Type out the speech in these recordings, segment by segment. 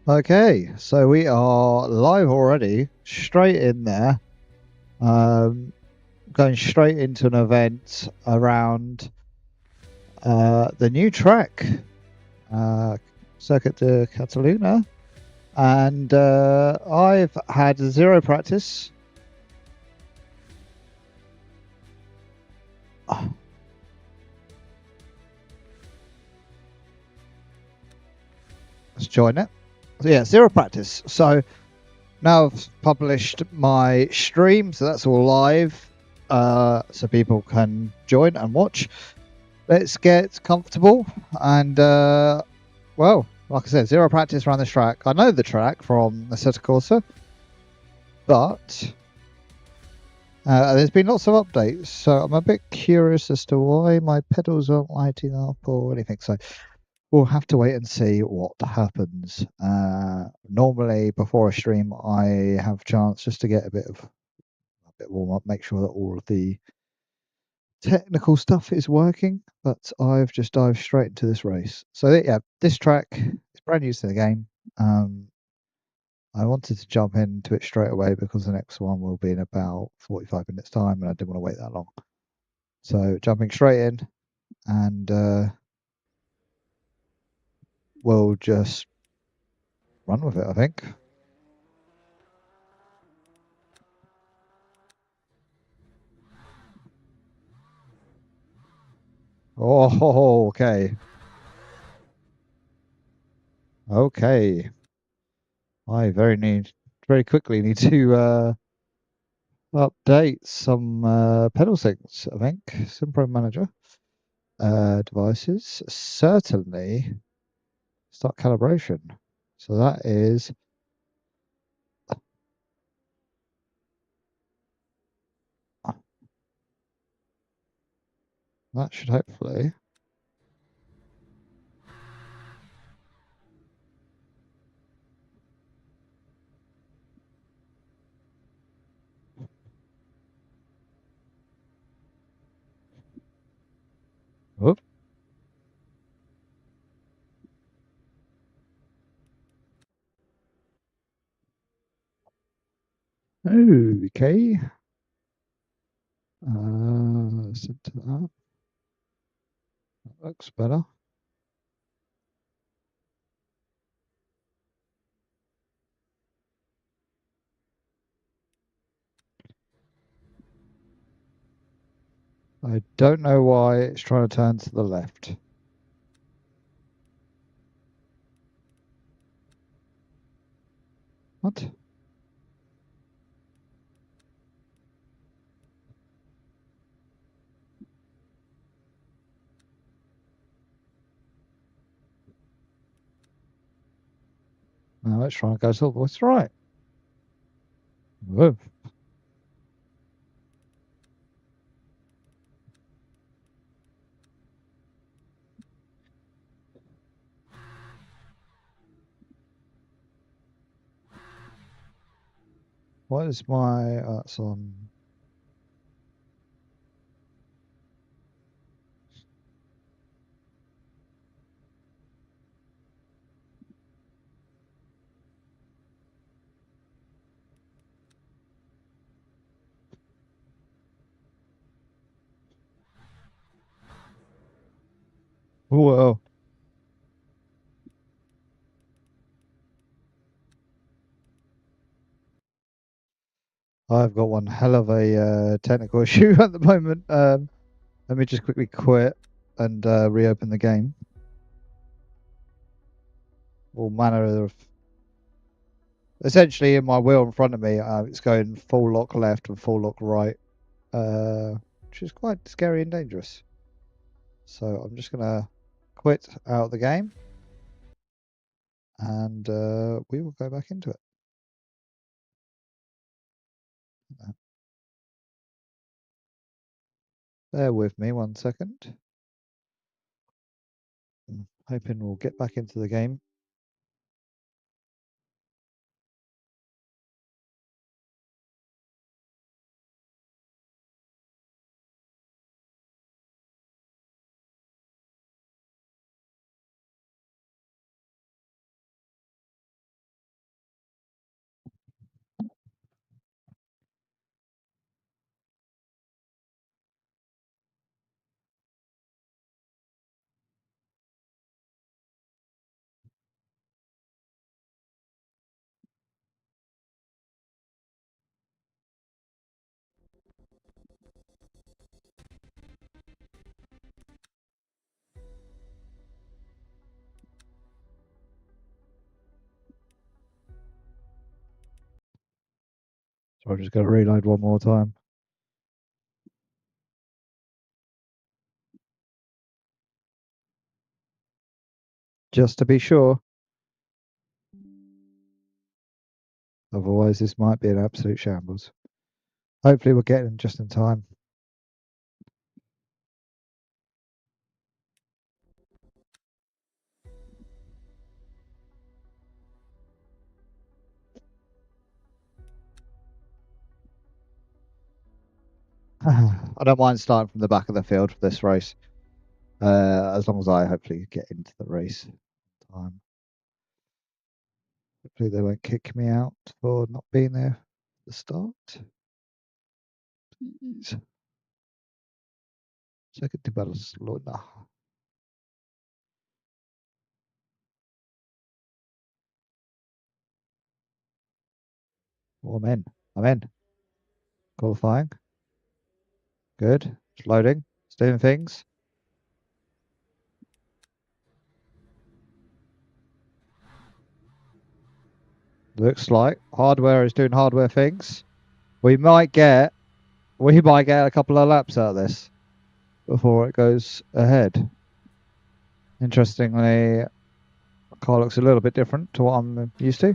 Okay, so we are live already, straight in there, going straight into an event around the new track, Circuit de Catalunya, and I've had zero practice. Let's join it. So yeah, zero practice. So now I've published my stream, so that's all live, so people can join and watch. Let's get comfortable and well, like I said, zero practice around this track. I know the track from Assetto Corsa, but there's been lots of updates, so I'm a bit curious as to why my pedals aren't lighting up or anything. So we'll have to wait and see what happens. Normally, before a stream, I have a chance just to get a bit warm up, make sure that all of the technical stuff is working, but I've just dived straight into this race. So yeah, this track is brand new to the game. I wanted to jump into it straight away because the next one will be in about 45 minutes time and I didn't want to wait that long. So jumping straight in and we'll just run with it, I think. Oh, okay. Okay. I very quickly need to update some pedal things, I think. Simpro Manager. Devices. Certainly start calibration. So that is that should hopefully. Whoop. Okay. Set to that. That looks better. I don't know why it's trying to turn to the left. What? Now it's trying to go to what's right. Whoa. What is my that's on whoa. I've got one hell of a technical issue at the moment. Let me just quickly quit and reopen the game. All manner of essentially in my wheel in front of me, it's going full lock left and full lock right, which is quite scary and dangerous. So I'm just gonna quit out of the game, and we will go back into it. Bear with me 1 second. I'm hoping we'll get back into the game. So I'm just going to reload one more time. Just to be sure. Otherwise, this might be an absolute shambles. Hopefully, we'll get in just in time. I don't mind starting from the back of the field for this race, as long as I hopefully get into the race on time. Hopefully, they won't kick me out for not being there at the start. Please. Second to Barcelona. Oh, I'm in. I'm in. Qualifying. Good. It's loading. It's doing things. Looks like hardware is doing hardware things. We might get a couple of laps out of this before it goes ahead. Interestingly, the car looks a little bit different to what I'm used to.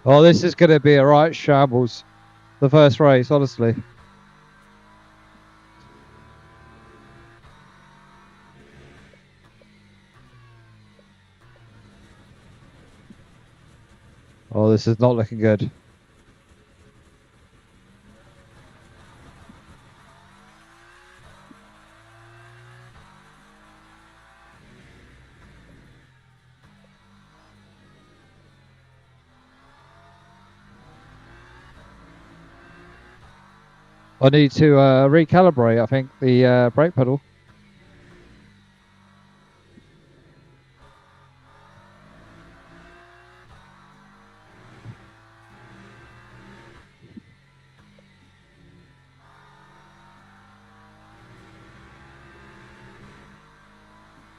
Oh, this is going to be a right shambles. The first race, honestly. Oh, this is not looking good. I need to recalibrate, I think, the brake pedal.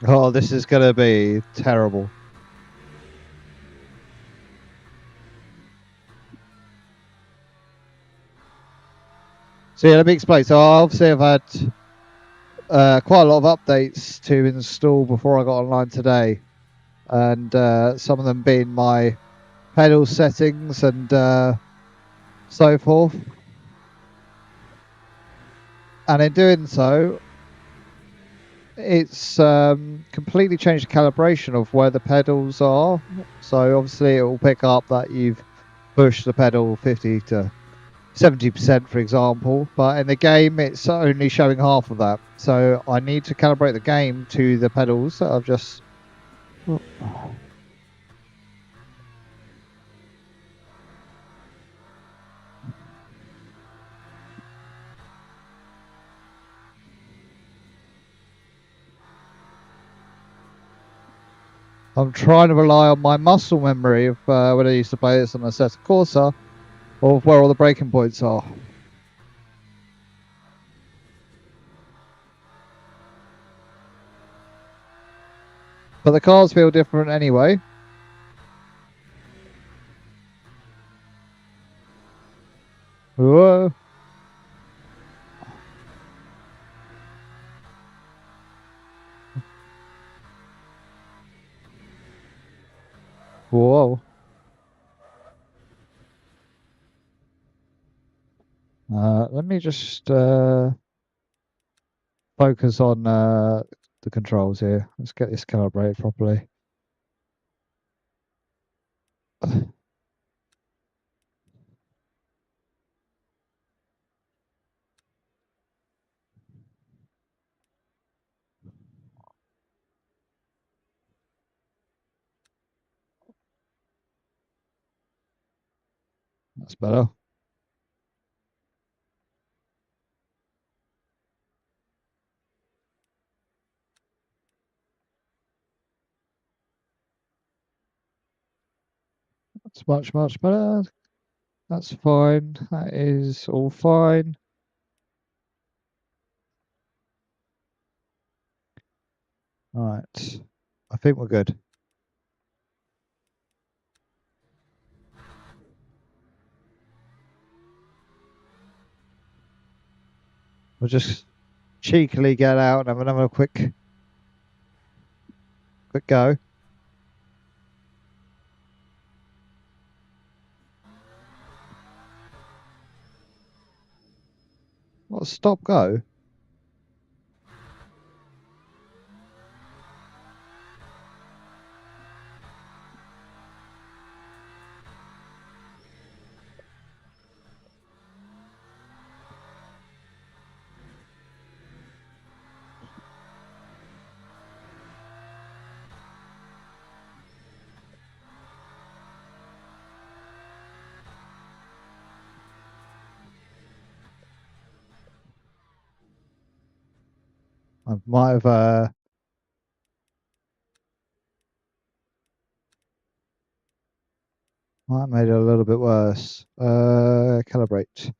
Oh, this is going to be terrible. So yeah, let me explain. So obviously I've had quite a lot of updates to install before I got online today, and some of them being my pedal settings and so forth. And in doing so, it's completely changed the calibration of where the pedals are. So obviously it will pick up that you've pushed the pedal 50 to 70%, for example, but in the game it's only showing half of that. So I need to calibrate the game to the pedals that I've just... I'm trying to rely on my muscle memory of when I used to play this on Assetto Corsa, of where all the braking points are. But the cars feel different anyway. Whoa. Whoa. Let me just focus on the controls here. Let's get this calibrated properly. That's better. That's much better. That's fine. That is all fine. Right. I think we're good. We'll just cheekily get out and have another quick go. What, stop go? I might have made it a little bit worse. Calibrate.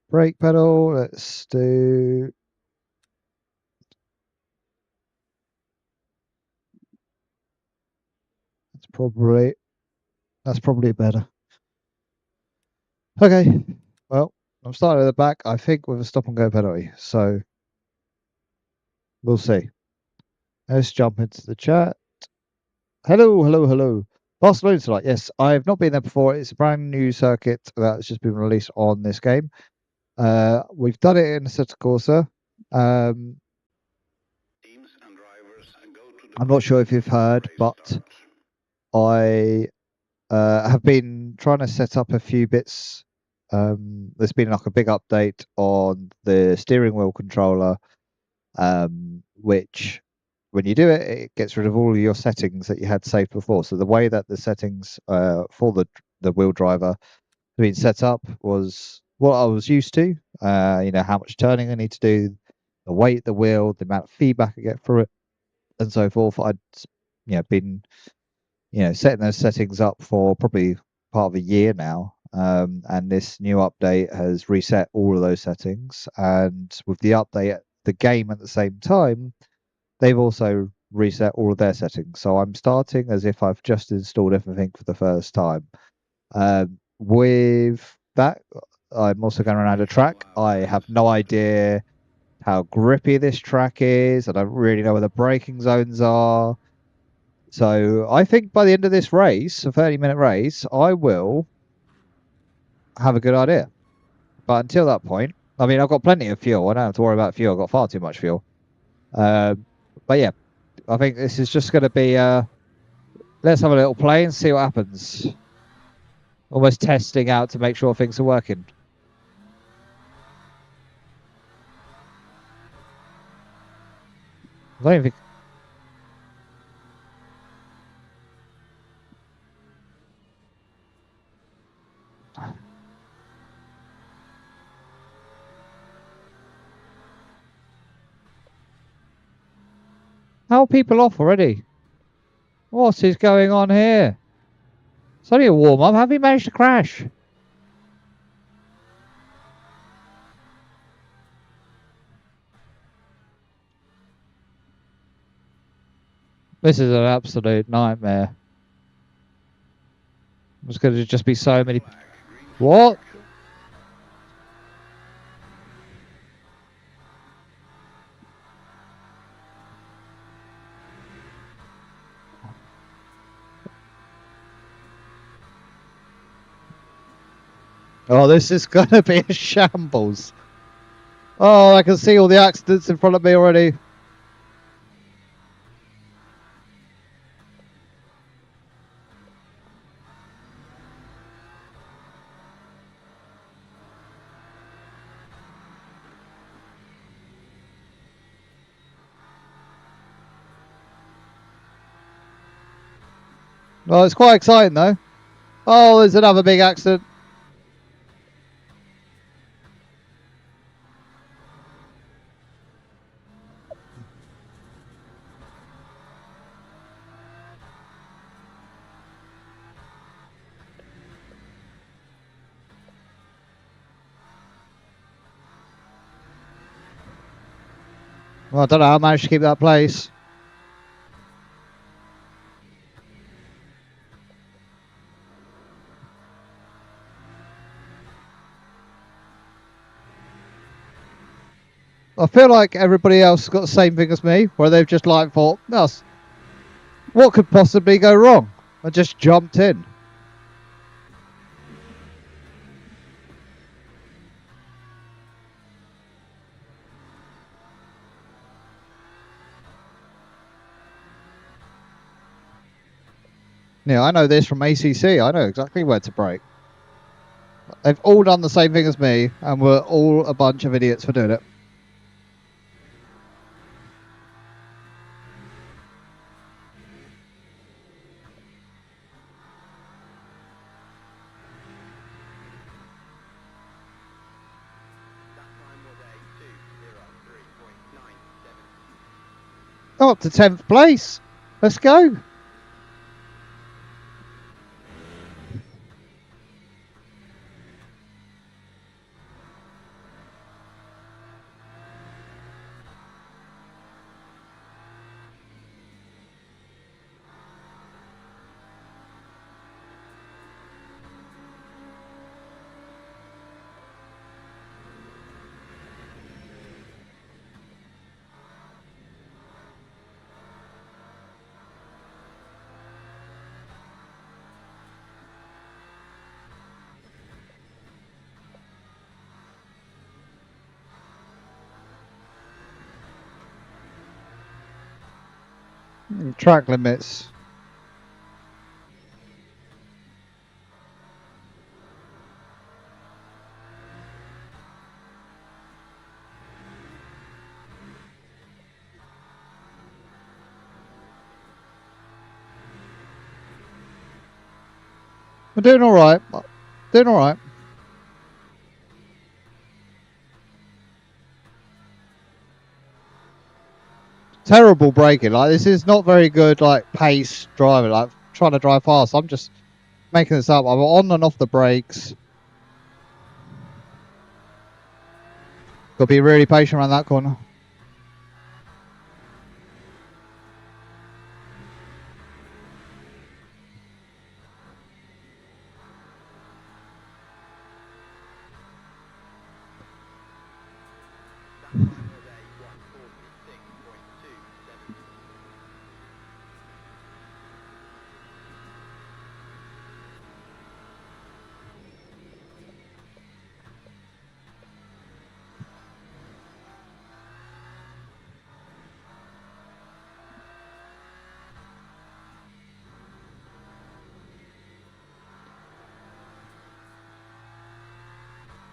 Brake pedal, let's do. That's probably better. Okay. Well, I'm starting at the back, I think, with a stop and go penalty. So we'll see. Let's jump into the chat. Hello. Barcelona tonight. Yes, I've not been there before. It's a brand new circuit that's just been released on this game. We've done it in Assetto Corsa. I'm not sure if you've heard, but I have been trying to set up a few bits. There's been like a big update on the steering wheel controller, which when you do it, it gets rid of all of your settings that you had saved before. So the way that the settings for the wheel driver have been set up was what I was used to. How much turning I need to do, the weight, the wheel, the amount of feedback I get through it, and so forth. I'd been setting those settings up for probably part of a year now. And this new update has reset all of those settings. And with the update, the game at the same time, they've also reset all of their settings. So I'm starting as if I've just installed everything for the first time. With that, I'm also going around a track. I have no idea how grippy this track is. I don't really know where the braking zones are. So I think by the end of this race, a 30-minute race, I will have a good idea. But until that point, I mean, I've got plenty of fuel. I don't have to worry about fuel. I've got far too much fuel. But yeah, I think this is just going to be, let's have a little play and see what happens. Almost testing out to make sure things are working. I don't even think... How are people off already? What is going on here? It's only a warm-up. Have you managed to crash? This is an absolute nightmare. There's going to just be so many... What? Oh, this is going to be a shambles. Oh, I can see all the accidents in front of me already. Well, it's quite exciting though. Oh, there's another big accident. Well, I don't know how I managed to keep that place. I feel like everybody else got the same thing as me, where they've just like thought, no, what could possibly go wrong? I just jumped in. Yeah, I know this from ACC. I know exactly where to brake. They've all done the same thing as me, and we're all a bunch of idiots for doing it. I'm up to 10th place. Let's go. Track limits. We're doing all right. Doing all right. Terrible braking. Like, this is not very good, like, pace driving. Like, trying to drive fast. I'm just making this up. I'm on and off the brakes. Got to be really patient around that corner.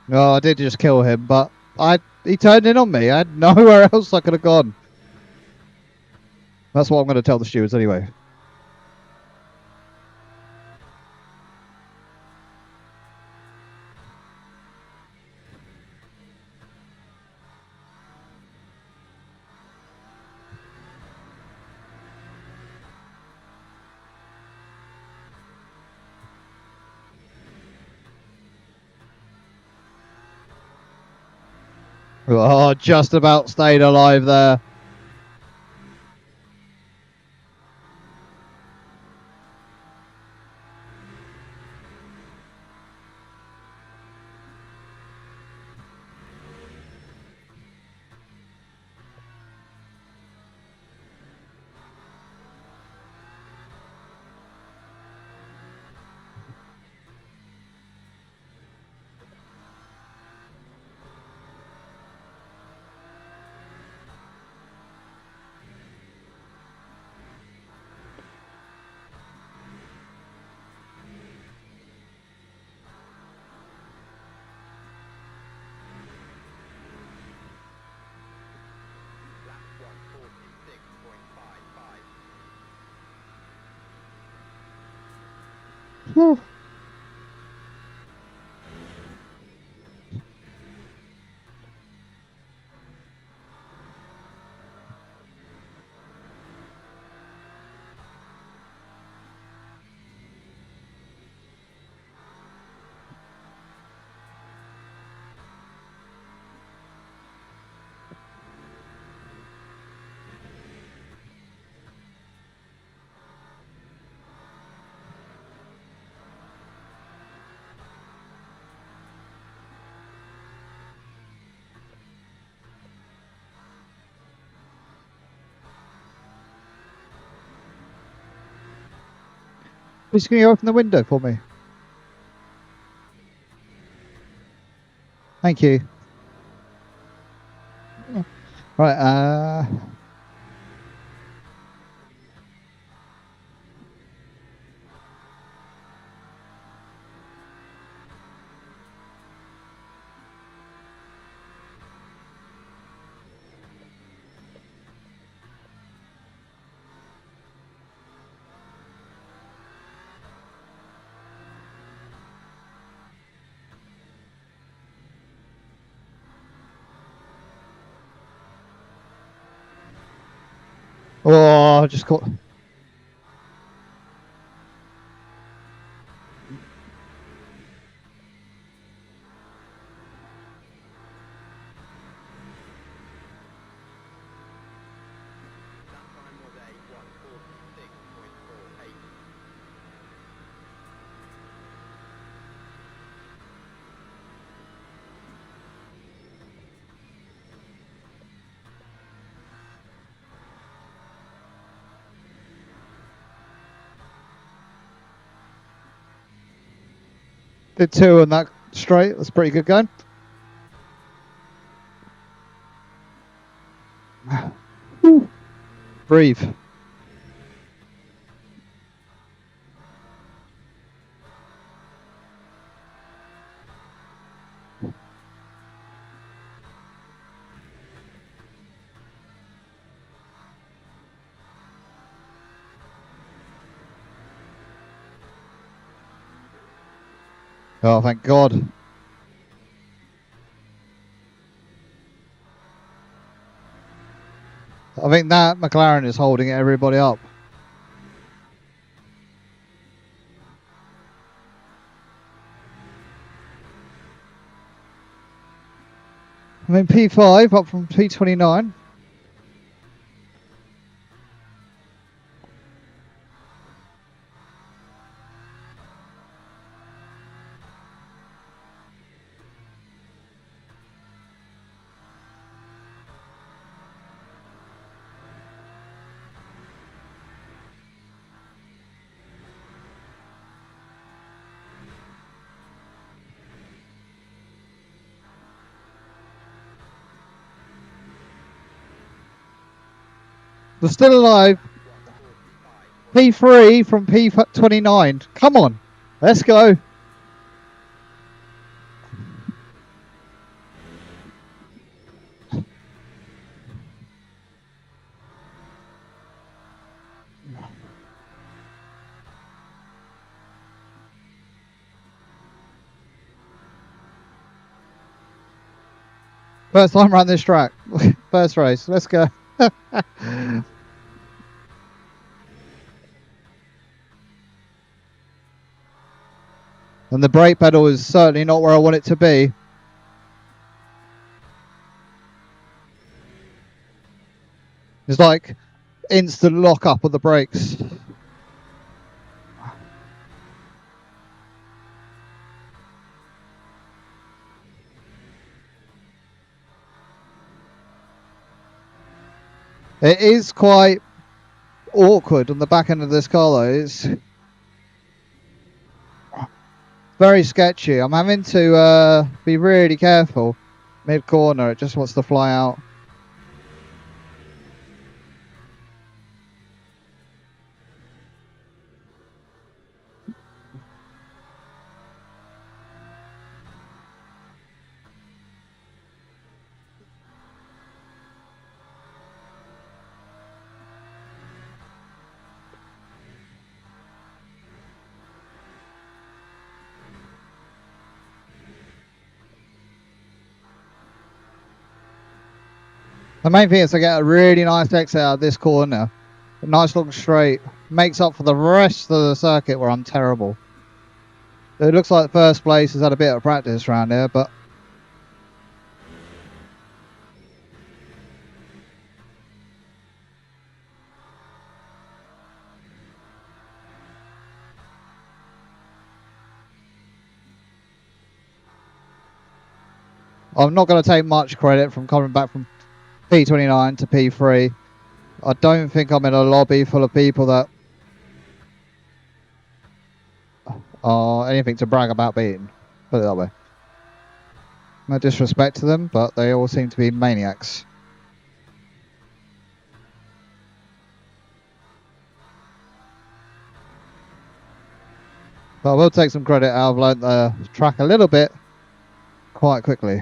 No, I did just kill him, but he turned in on me. I had nowhere else I could have gone. That's what I'm going to tell the stewards anyway. Oh, just about stayed alive there. Whew. Please can you open the window for me? Thank you. Right, oh, I just caught. Did 2 on that straight. That's pretty good going. Breathe. Oh, thank God. I think that McLaren is holding everybody up. I mean, P5 up from P29. They're still alive. P3 from P29. Come on. Let's go. First time around this track. First race. Let's go. And the brake pedal is certainly not where I want it to be. It's like instant lock up of the brakes. It is quite awkward on the back end of this car though. It's very sketchy. I'm having to be really careful mid corner. It just wants to fly out. The main thing is to get a really nice exit out of this corner. A nice long straight. Makes up for the rest of the circuit where I'm terrible. It looks like first place has had a bit of practice around here, but I'm not going to take much credit from coming back from P29 to P3. I don't think I'm in a lobby full of people that are anything to brag about beating. Put it that way. No disrespect to them, but they all seem to be maniacs. But I will take some credit. I've learned the track a little bit quite quickly.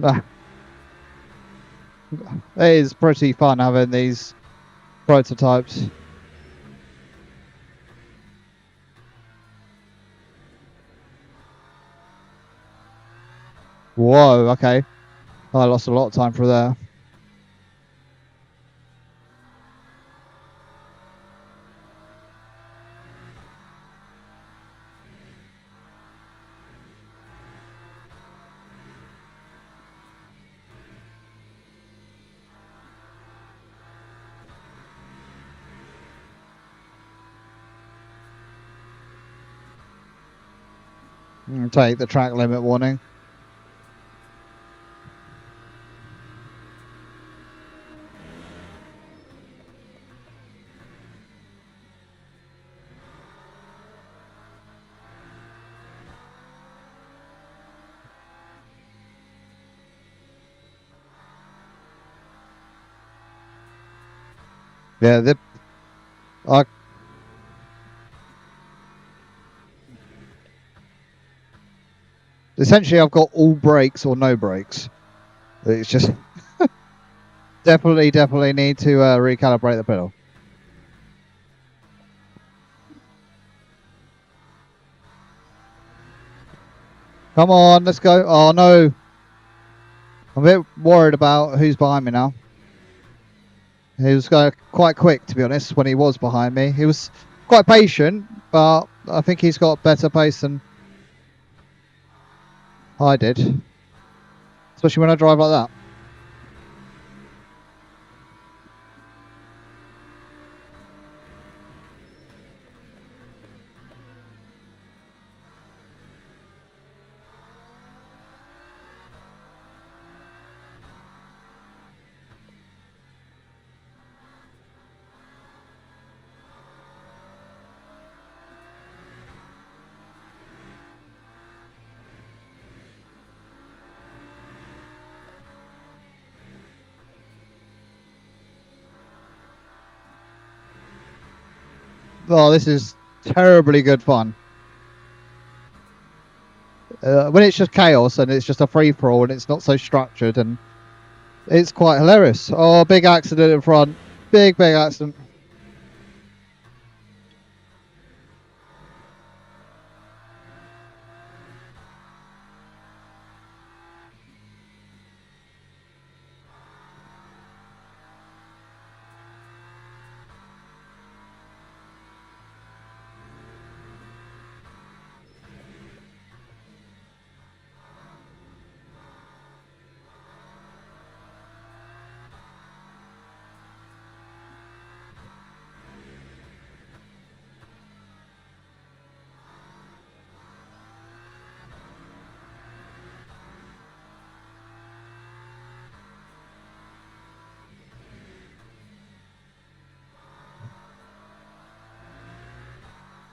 It is pretty fun having these prototypes. Whoa, okay. I lost a lot of time through there. Take the track limit warning. Yeah, essentially I've got all brakes or no brakes. It's just definitely need to recalibrate the pedal. Come on, let's go. Oh no, I'm a bit worried about who's behind me now. He was going quite quick, to be honest, when he was behind me. He was quite patient, but I think he's got better pace than I did. Especially when I drive like that. Oh, this is terribly good fun. When it's just chaos and it's just a free-for-all and it's not so structured, and it's quite hilarious. Oh, big accident in front. Big accident.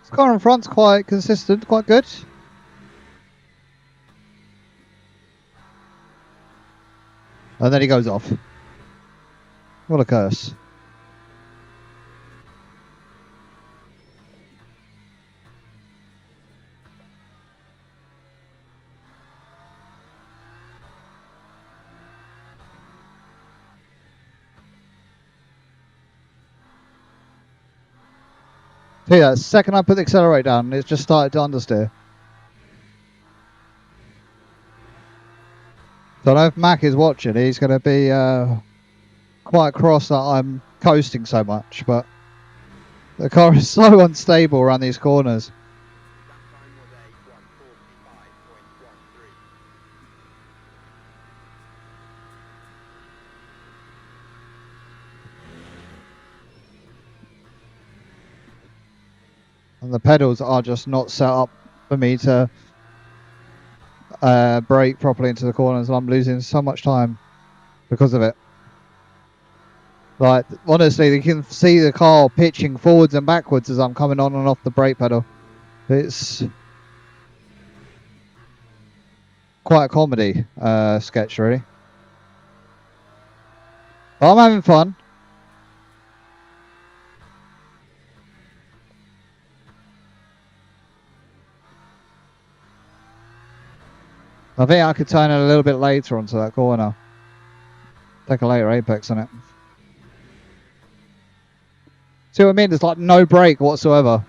This car in front's quite consistent, quite good. And then he goes off. What a curse. So yeah, second I put the accelerator down, it's just started to understeer. So I know if Mac is watching, he's going to be quite cross that I'm coasting so much, but the car is so unstable around these corners. And the pedals are just not set up for me to brake properly into the corners, and I'm losing so much time because of it. Like, honestly, you can see the car pitching forwards and backwards as I'm coming on and off the brake pedal. It's quite a comedy sketch, really. But I'm having fun. I think I could turn it a little bit later onto that corner. Take a later apex on it. See what I mean? There's like no brake whatsoever.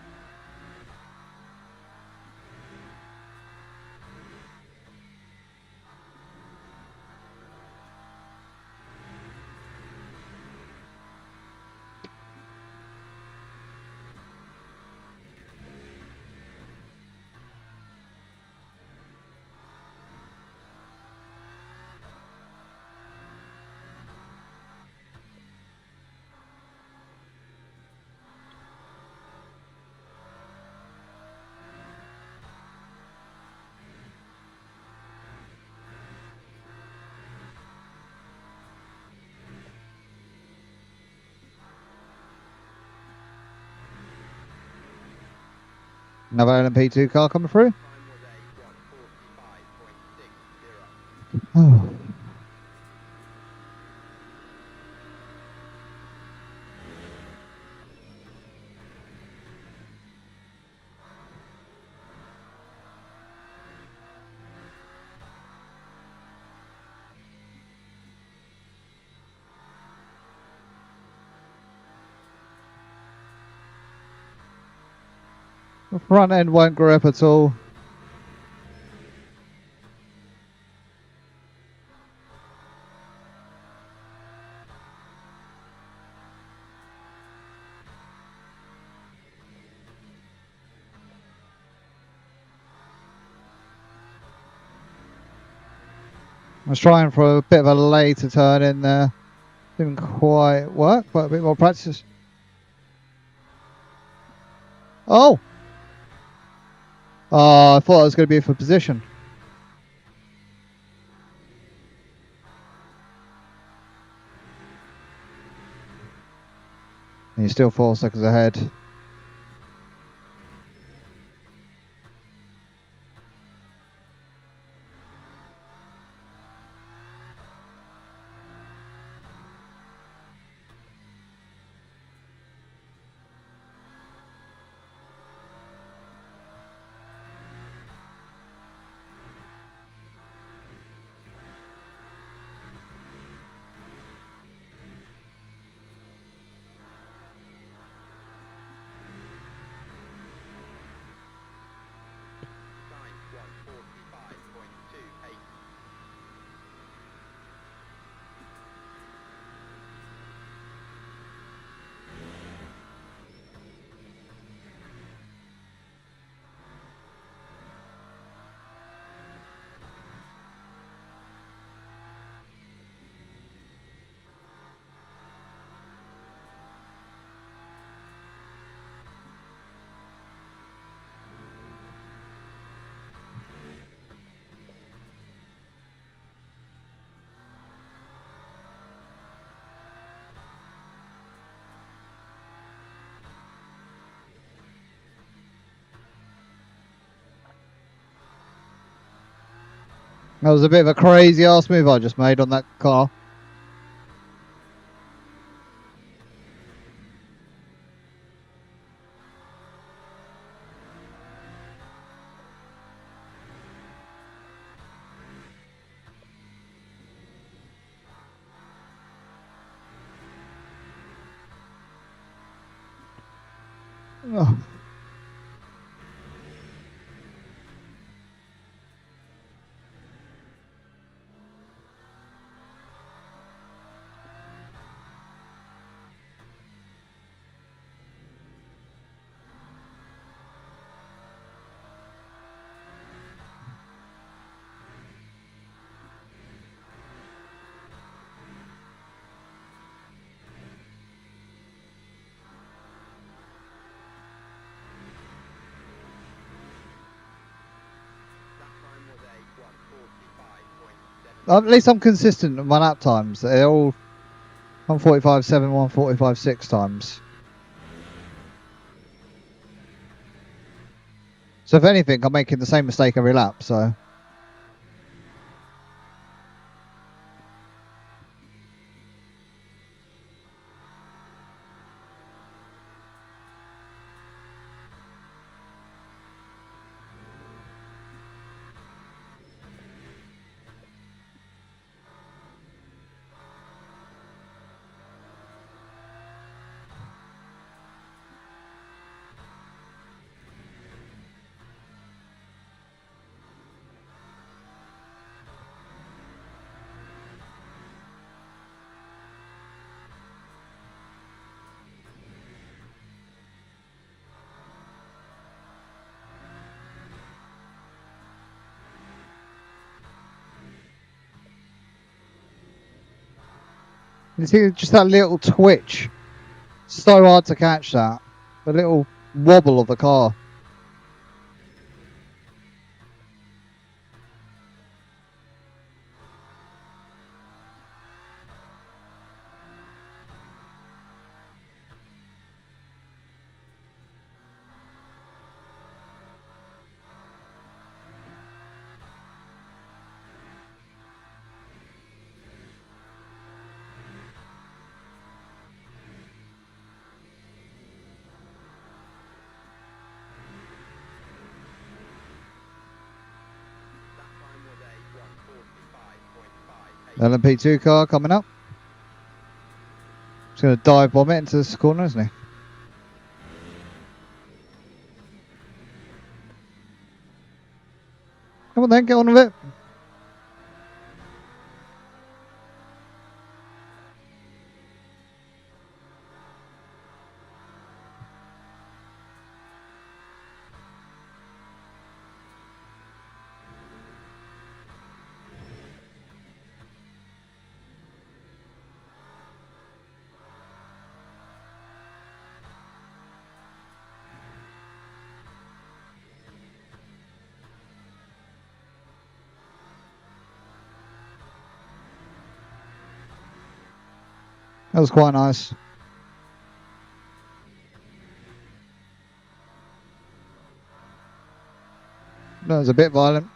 Another LMP2 car coming through. Oh. The front end won't grip at all. I was trying for a bit of a later turn in there. Didn't quite work, but a bit more practice. Oh! Oh, I thought I was going to be for position. And you're still 4 seconds ahead. That was a bit of a crazy ass move I just made on that car. Oh. At least I'm consistent in my lap times. They're all 1:45.7, 1:45.6 times. So if anything, I'm making the same mistake every lap. So. You see just that little twitch. So hard to catch that. The little wobble of the car. LMP2 car coming up. He's going to dive bomb it into this corner, isn't he? Come on then, get on with it. That was quite nice. That was a bit violent.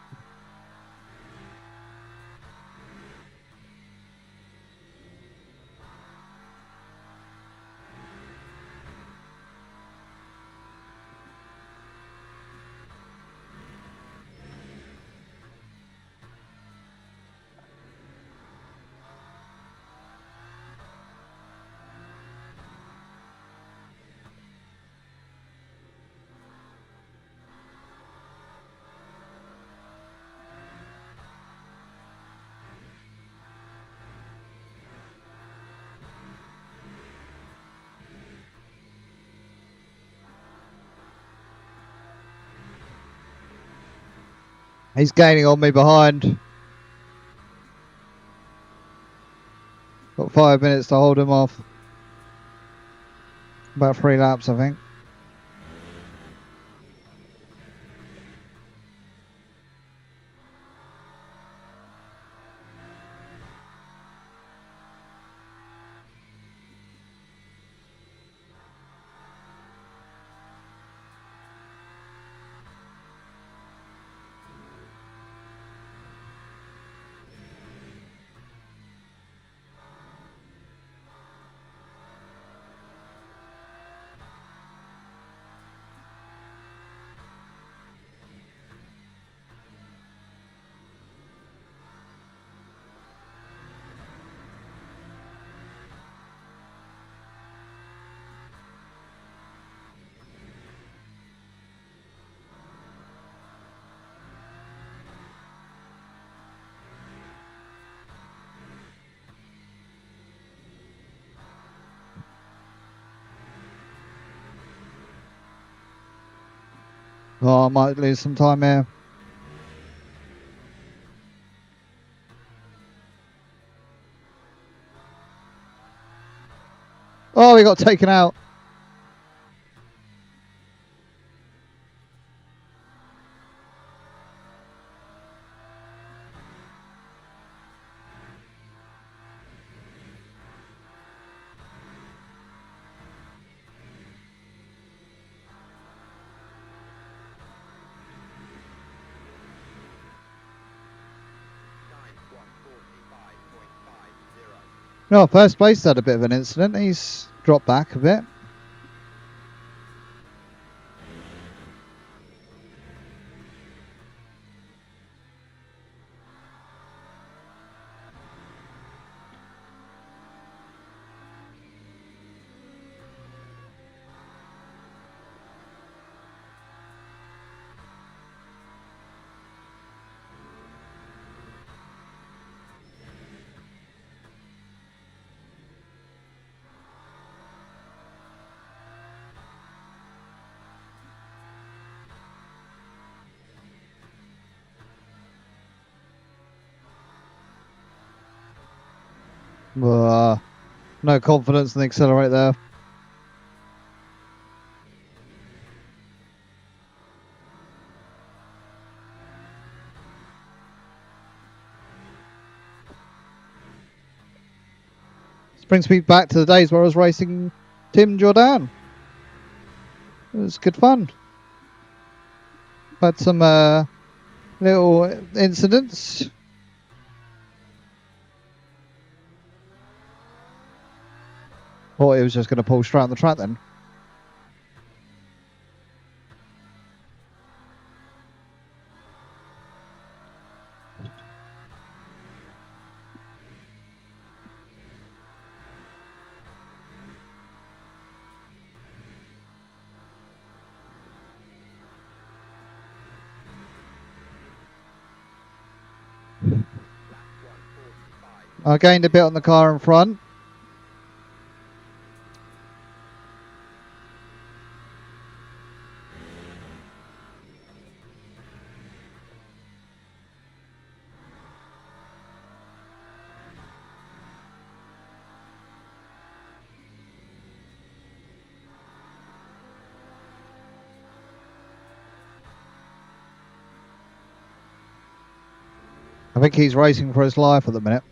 He's gaining on me behind. Got 5 minutes to hold him off. About 3 laps, I think. Oh, I might lose some time here. Oh, he got taken out. No, first place had a bit of an incident. He's dropped back a bit. No confidence in the accelerate there. This brings me back to the days where I was racing Tim Jordan. It was good fun. Had some little incidents. Thought he was just going to pull straight on the track then. I gained a bit on the car in front. I think he's racing for his life at the minute.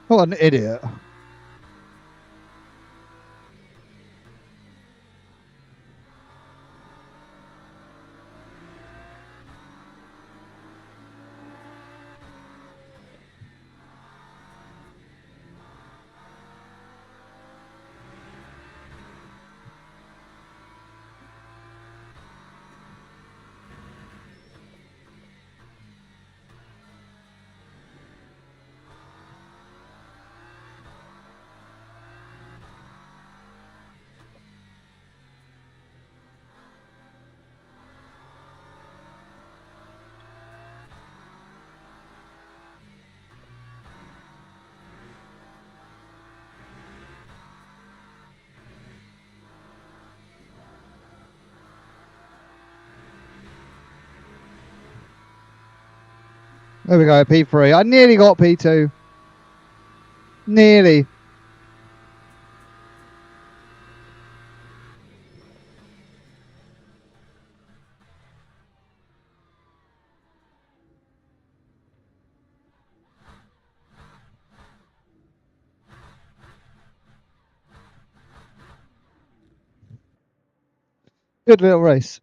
What an idiot. There we go, P3. I nearly got P2. Nearly. Good little race.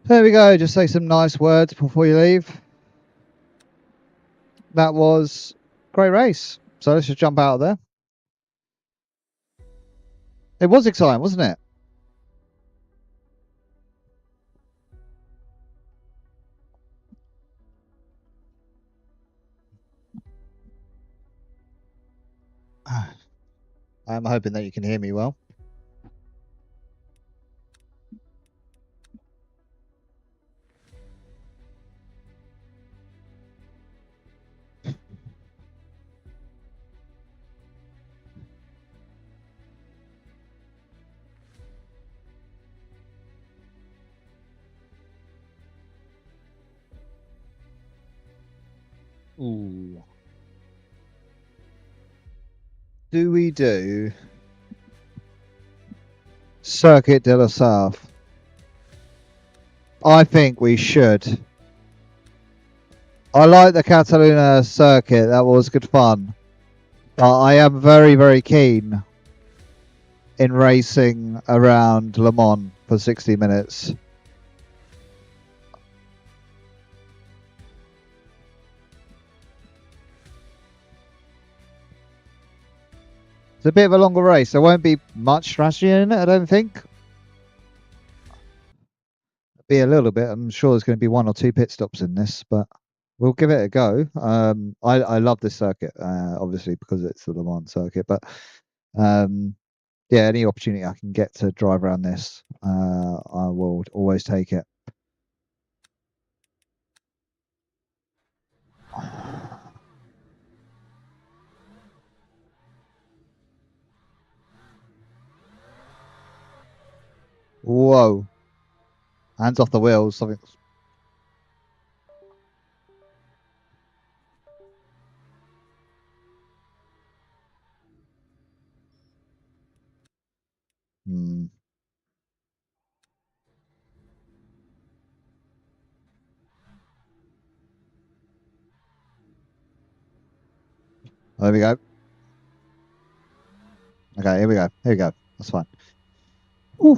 There we go. Just say some nice words before you leave. That was a great race. So let's just jump out of there. It was exciting, wasn't it? I'm hoping that you can hear me well. Ooh. Do we do Circuit de la South? I think we should. I like the Catalunya circuit. That was good fun. But I am very, very keen in racing around Le Mans for 60 minutes. It's a bit of a longer race. There won't be much strategy in it, I don't think. Be a little bit. I'm sure there's going to be 1 or 2 pit stops in this, but we'll give it a go. I love this circuit, obviously because it's the Le Mans circuit, but yeah, any opportunity I can get to drive around this, I will always take it. Whoa. Hands off the wheels. Something. Hmm. There we go. Okay, here we go. Here we go. That's fine. Ooh,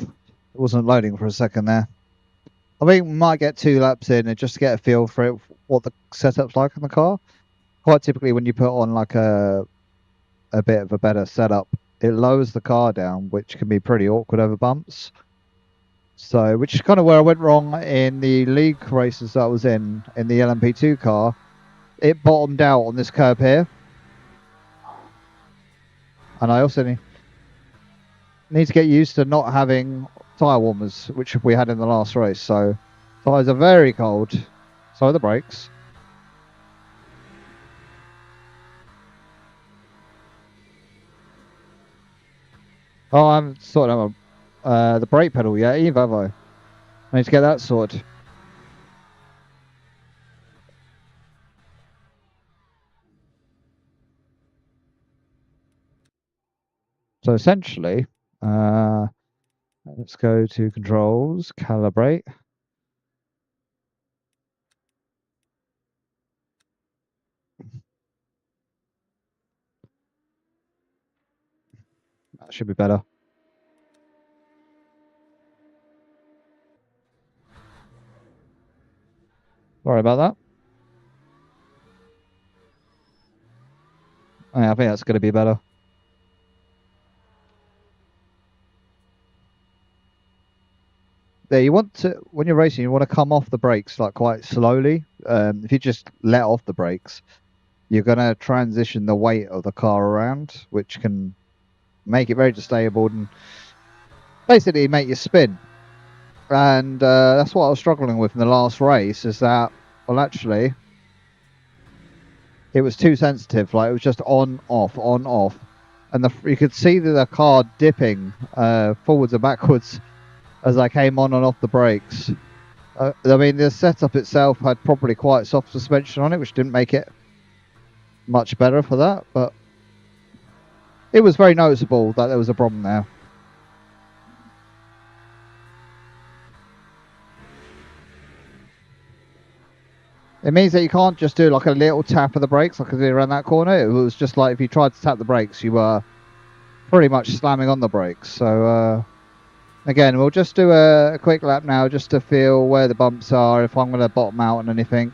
it wasn't loading for a second there. I think we might get 2 laps in and just to get a feel for it, what the setup's like in the car. Quite typically, when you put on like a bit of a better setup, it lowers the car down, which can be pretty awkward over bumps. So, which is kind of where I went wrong in the league races that I was in the LMP2 car. It bottomed out on this curb here. And I also need to get used to not having tyre warmers, which we had in the last race. So, tyres are very cold. So are the brakes. Oh, I haven't sorted out the brake pedal yet either, have I? I need to get that sorted. So essentially, let's go to controls, calibrate. That should be better. Sorry about that. Yeah, I think that's going to be better. Yeah, you want to, when you're racing, you want to come off the brakes like quite slowly. If you just let off the brakes, you're going to transition the weight of the car around, which can make it very unstable and basically make you spin. And that's what I was struggling with in the last race, is that, well, actually, it was too sensitive. Like, it was just on, off. And you could see the car dipping forwards and backwards as I came on and off the brakes. I mean, the setup itself had probably quite soft suspension on it, which didn't make it much better for that, but it was very noticeable that there was a problem there. It means that you can't just do like a little tap of the brakes like I did around that corner. It was just like if you tried to tap the brakes, you were pretty much slamming on the brakes. So again, we'll just do a quick lap now just to feel where the bumps are, if I'm going to bottom out on anything.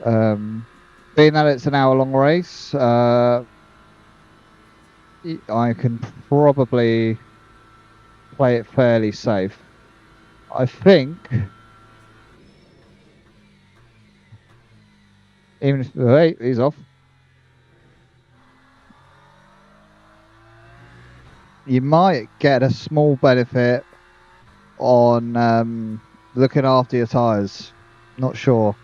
Being that it's an hour-long race, I can probably play it fairly safe. I think, even if, hey, he's off. You might get a small benefit on looking after your tyres. Not sure.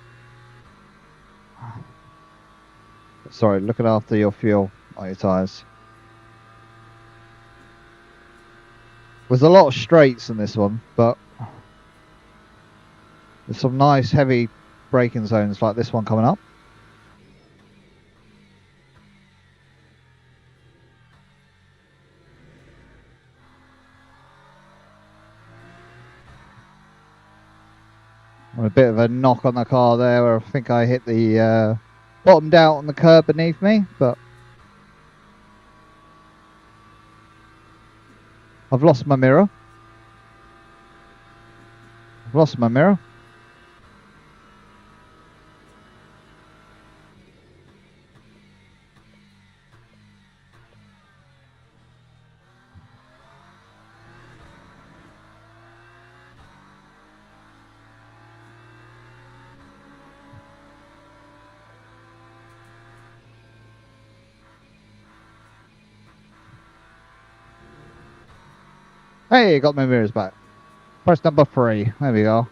Sorry, looking after your fuel on your tyres. There's a lot of straights in this one, but there's some nice heavy braking zones like this one coming up. A bit of a knock on the car there, where I think I hit the bottomed out on the curb beneath me, but I've lost my mirror. I've lost my mirror. Hey, got my mirrors back. Press number 3. There we go.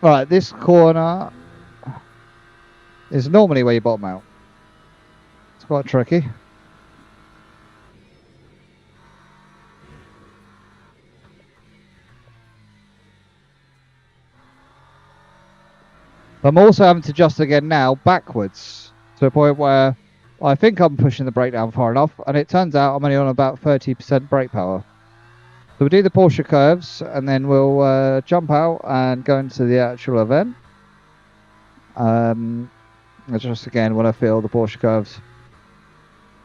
Right, this corner is normally where you bottom out. It's quite tricky. I'm also having to adjust again now backwards to a point where I think I'm pushing the brake down far enough, and it turns out I'm only on about 30% brake power. So we'll do the Porsche curves, and then we'll jump out and go into the actual event. Just again when I feel the Porsche curves.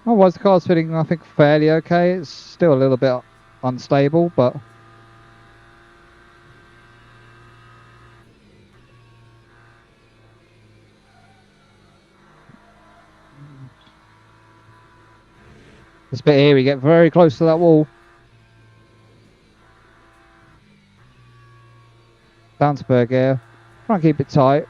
Otherwise, the car's feeling, I think, fairly okay. It's still a little bit unstable, but this bit here, we get very close to that wall. Down to third gear. Try and keep it tight.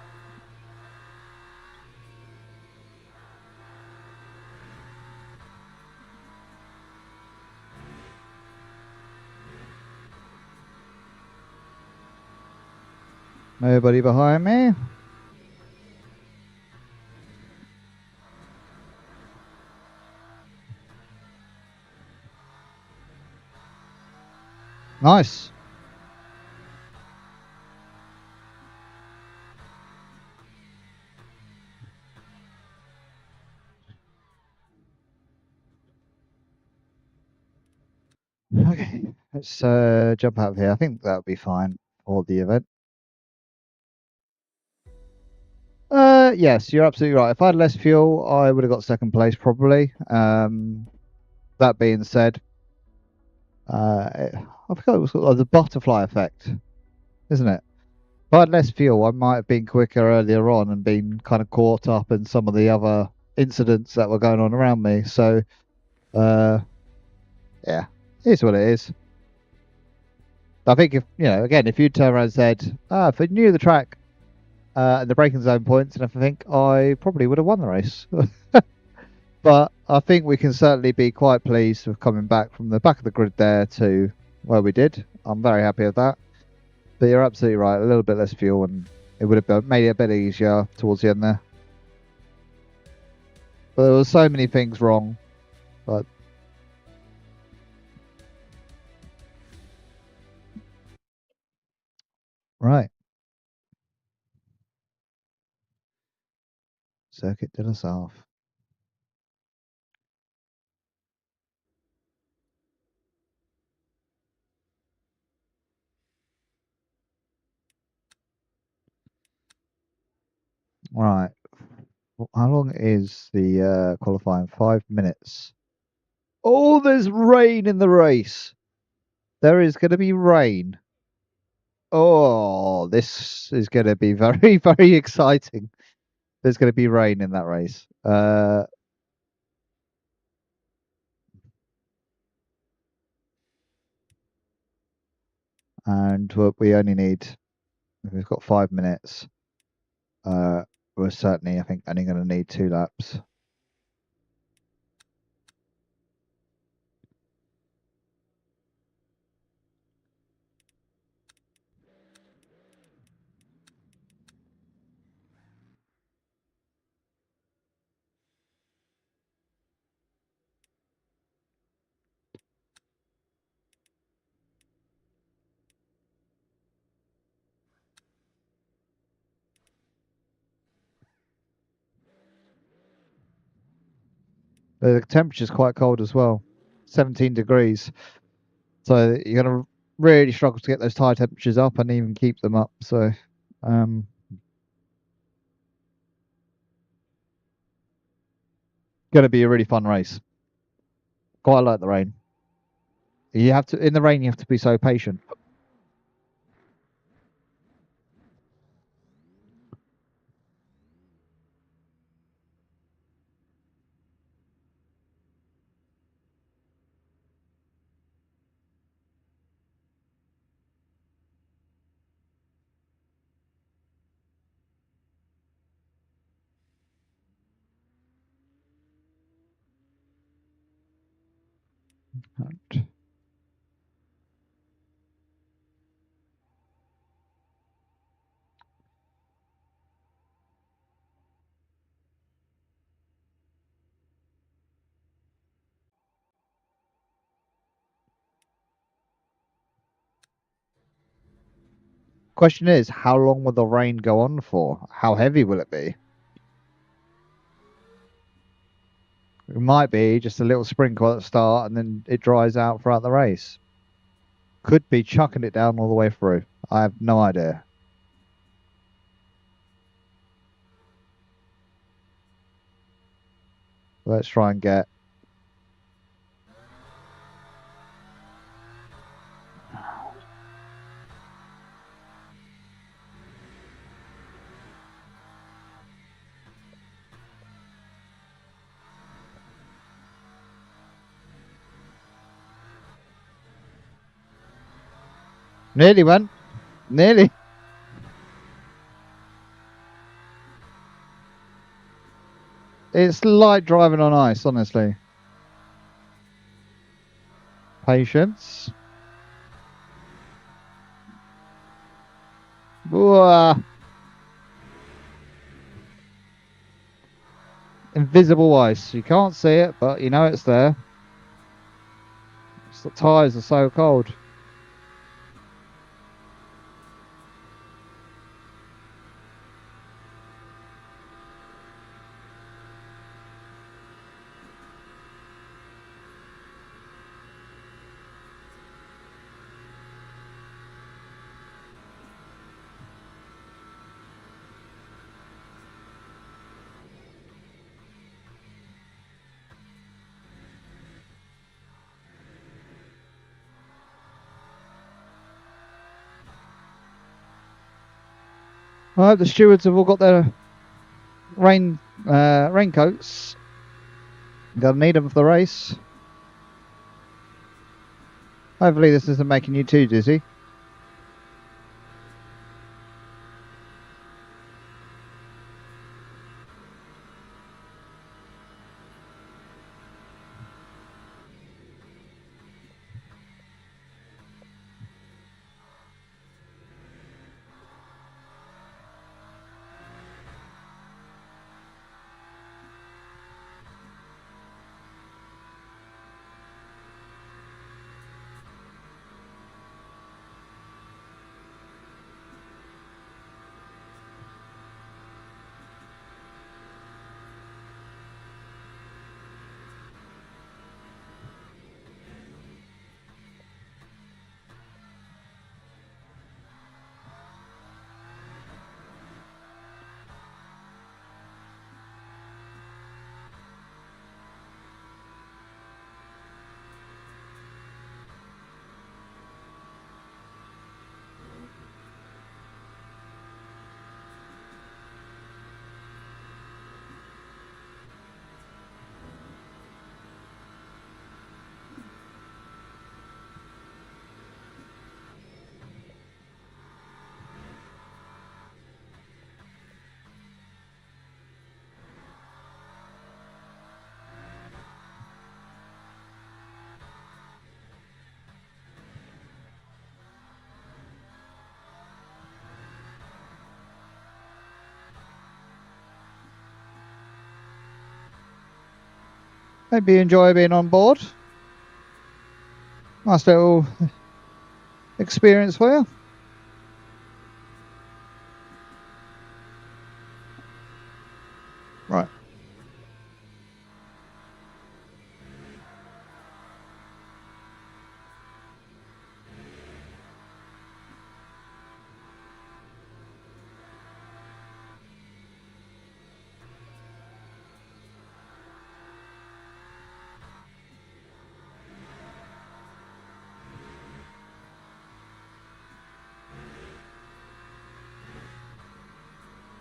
Nobody behind me. Nice. Okay, let's jump out of here. I think that'll be fine for the event. Yes, you're absolutely right. If I had less fuel, I would have got second place probably. That being said, I forgot it was called the butterfly effect, isn't it? If I had less fuel, I might have been quicker earlier on and been kind of caught up in some of the other incidents that were going on around me. So, yeah, it's what it is. I think if again, if you turn around and said, if I knew the track and the braking zone points and everything, I probably would have won the race. But I think we can certainly be quite pleased with coming back from the back of the grid there to where we did. I'm very happy with that. But you're absolutely right, a little bit less fuel and it would have made it a bit easier towards the end there. But there were so many things wrong. But right. Circuit de la South. Right. How long is the qualifying? 5 minutes. Oh, there's rain in the race. There is going to be rain. Oh, this is going to be very, very exciting. There's going to be rain in that race. And we only need, we've got 5 minutes. We're certainly, I think, only going to need 2 laps. The temperature's quite cold as well, 17 degrees. So you're going to really struggle to get those tyre temperatures up and even keep them up. So, gonna be a really fun race. Quite like the rain. You have to in the rain. You have to be so patient. Question is, how long will the rain go on for? How heavy will it be? It might be just a little sprinkle at the start and then it dries out throughout the race. Could be chucking it down all the way through. I have no idea. Let's try and get. Nearly went. Nearly. It's like driving on ice, honestly. Patience. Whoa. Invisible ice. You can't see it, but you know it's there. The tyres are so cold. I hope the stewards have all got their raincoats. They'll need them for the race. Hopefully this isn't making you too dizzy. Hope you enjoy being on board. Nice little experience for you. Right.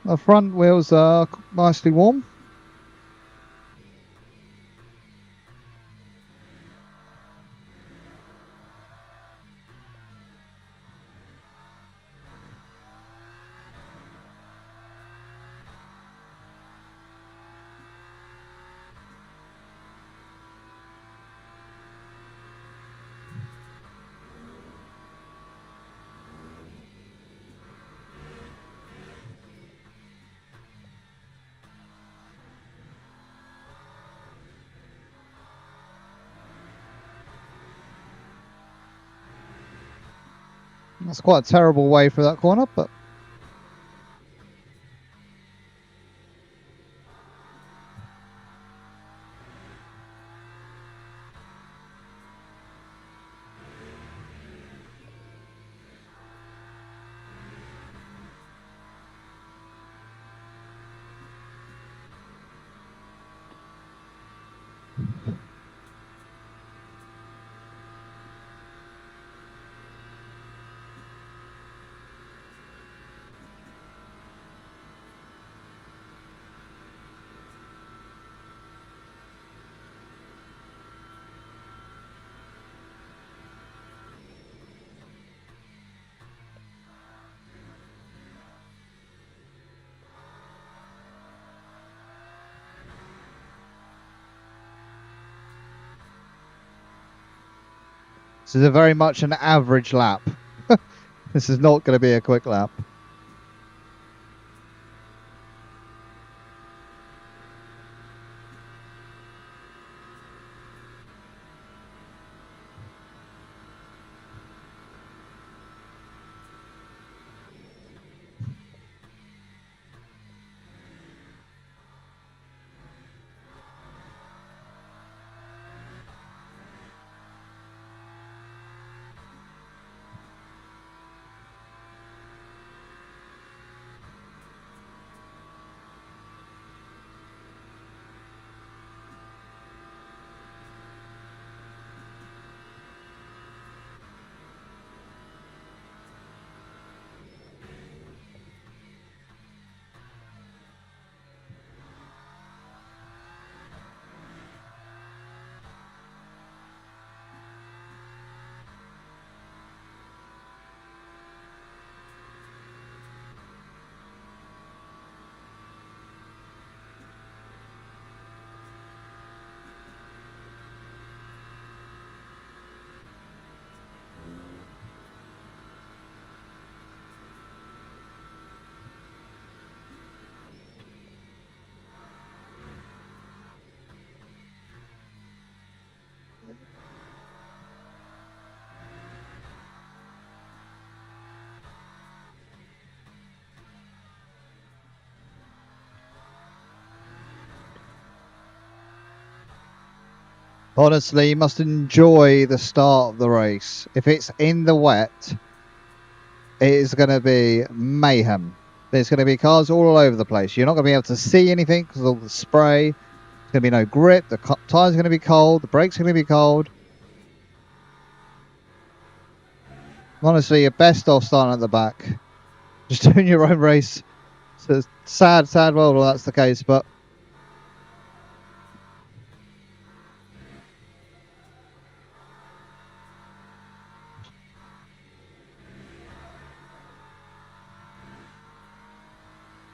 The front wheels are nicely warm. That's quite a terrible way through that corner, but this is a very much an average lap. This is not going to be a quick lap. Honestly, you must enjoy the start of the race. If it's in the wet, it is going to be mayhem. There's going to be cars all over the place. You're not going to be able to see anything because of all the spray. There's going to be no grip. The tyres are going to be cold. The brakes are going to be cold. Honestly, you're best off starting at the back. Just doing your own race. It's a sad, sad world if that's the case, but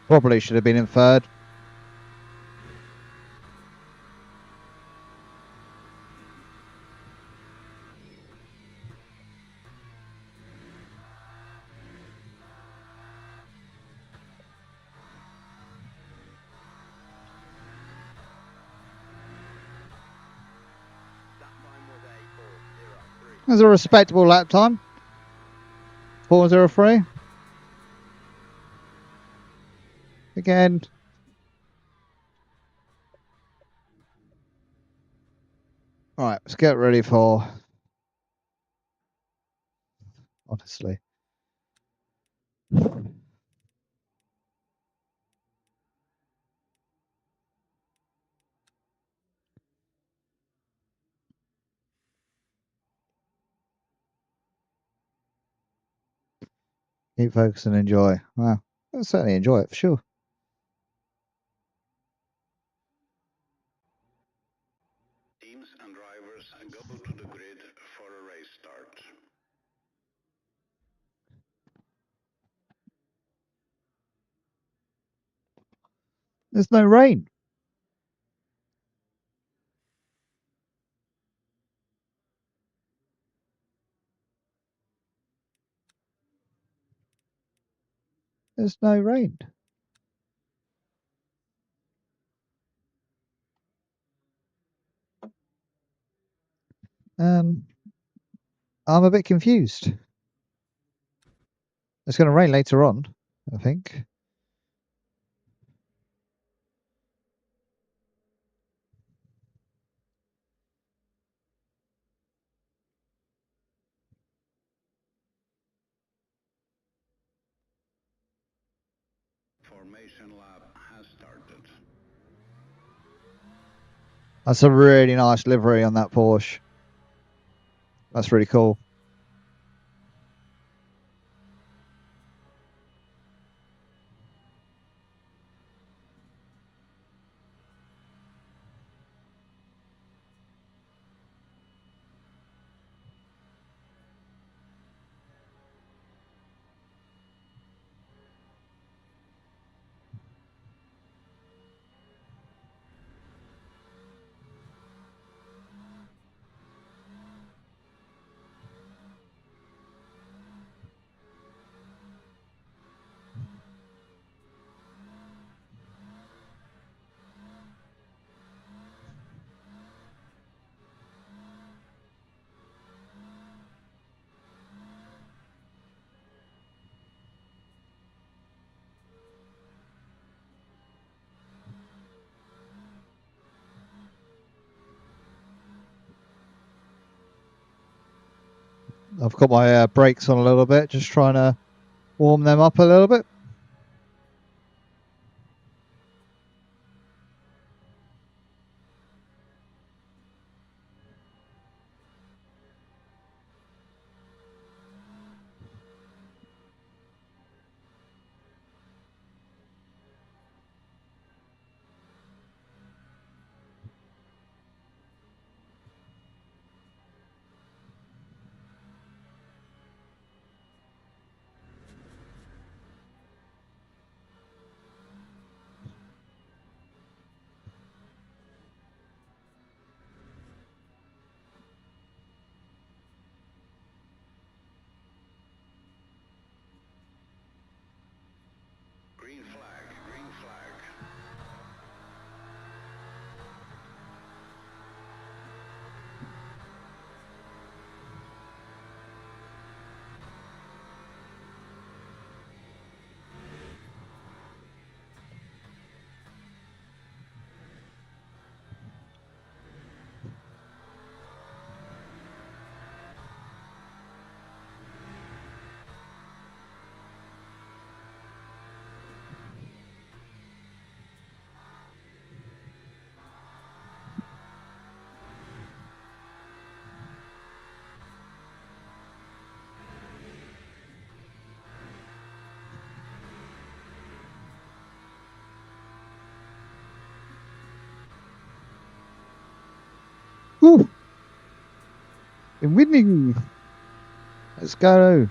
probably should have been in third. There's a respectable lap time. 4:03. Again. Alright, let's get ready for. Honestly. Keep focused and enjoy. Well, I'll certainly enjoy it for sure. There's no rain. There's no rain. I'm a bit confused. It's going to rain later on, I think. Formation lab has started. That's a really nice livery on that Porsche. That's really cool. I've got my brakes on a little bit, just trying to warm them up a little bit. Green flag, green flag. Woo! Been winning. Let's go.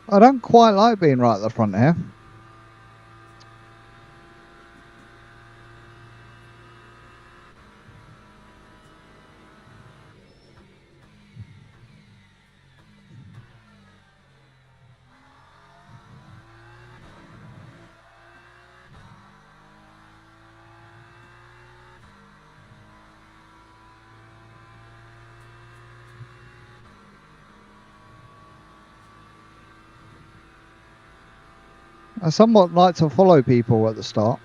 I don't quite like being right at the front here. I somewhat like to follow people at the start.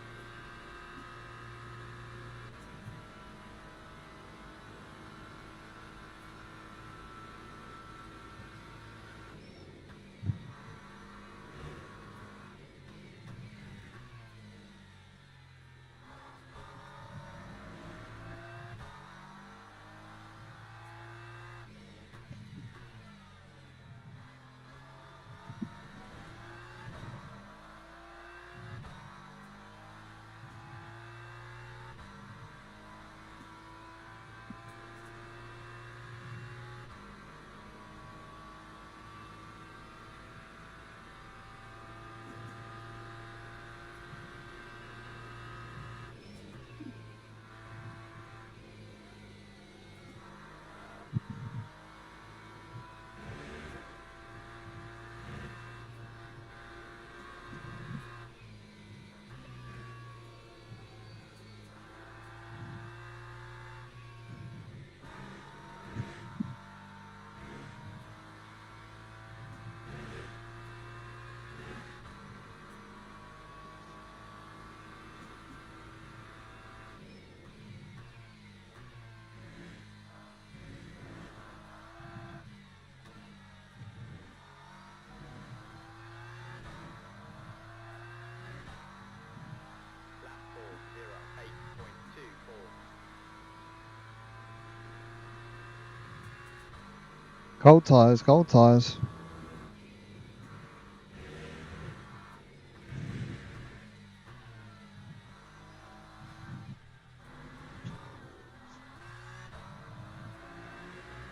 Cold tires, cold tires.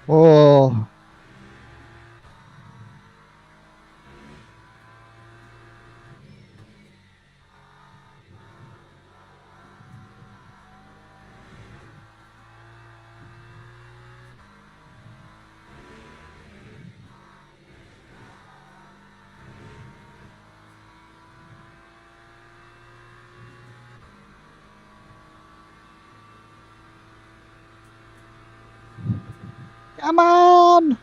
Oh, come on!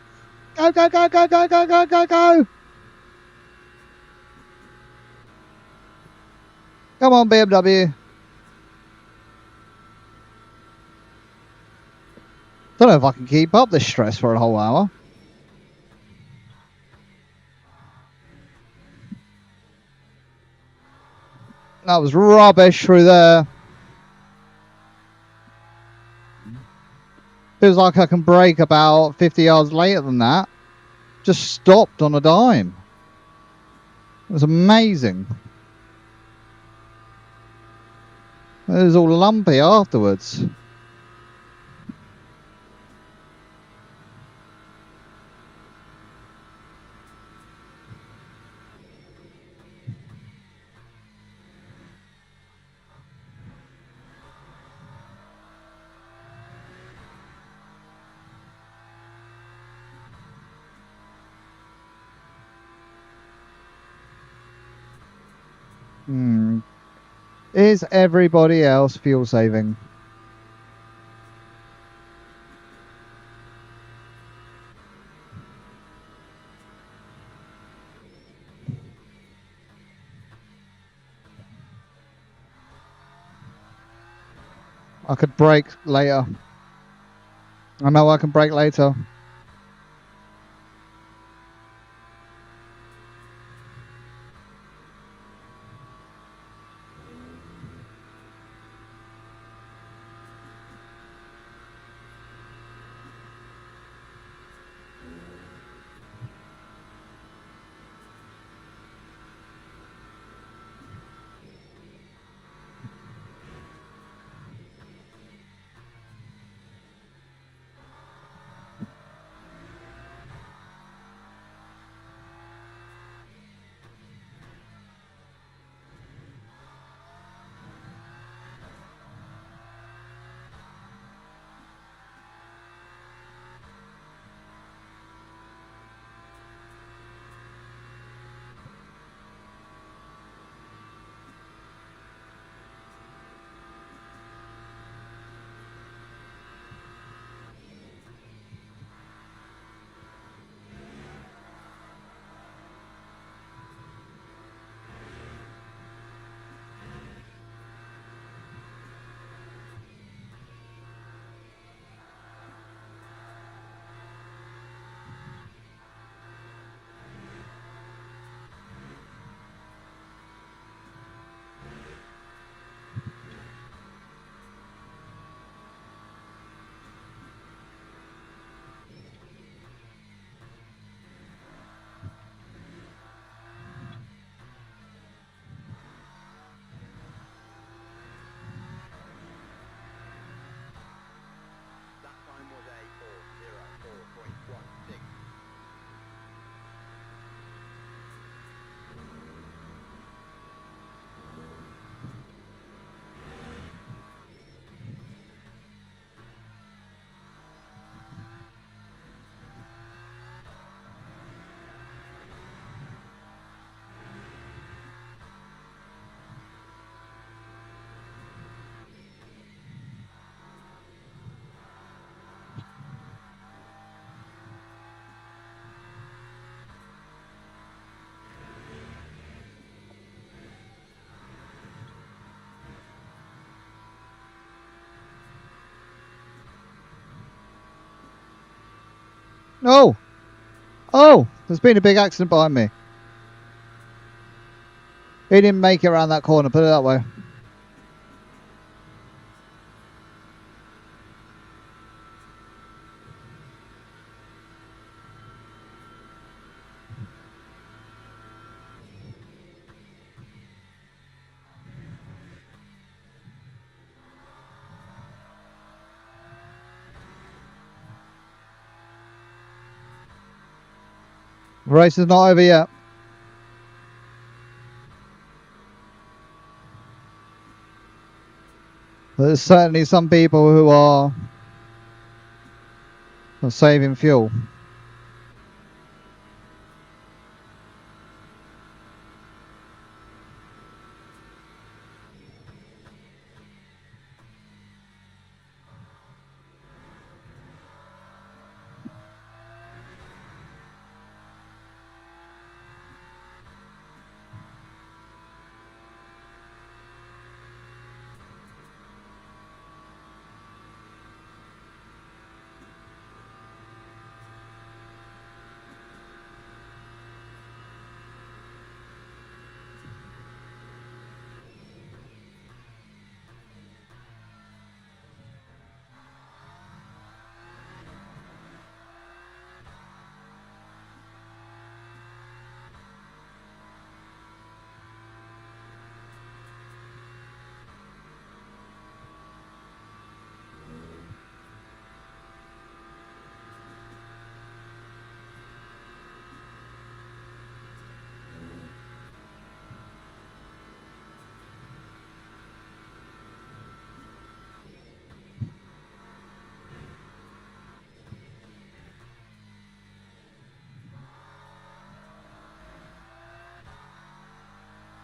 Go, go, go, go, go, go, go, go, go! Come on, BMW. Don't know if I can keep up this stress for a whole hour. That was rubbish through there. Feels like I can brake about 50 yards later than that. Just stopped on a dime. It was amazing. It was all lumpy afterwards. Is everybody else fuel saving? I could brake later. I know I can brake later. No! Oh! There's been a big accident behind me. He didn't make it around that corner, put it that way. The race is not over yet. There's certainly some people who are saving fuel.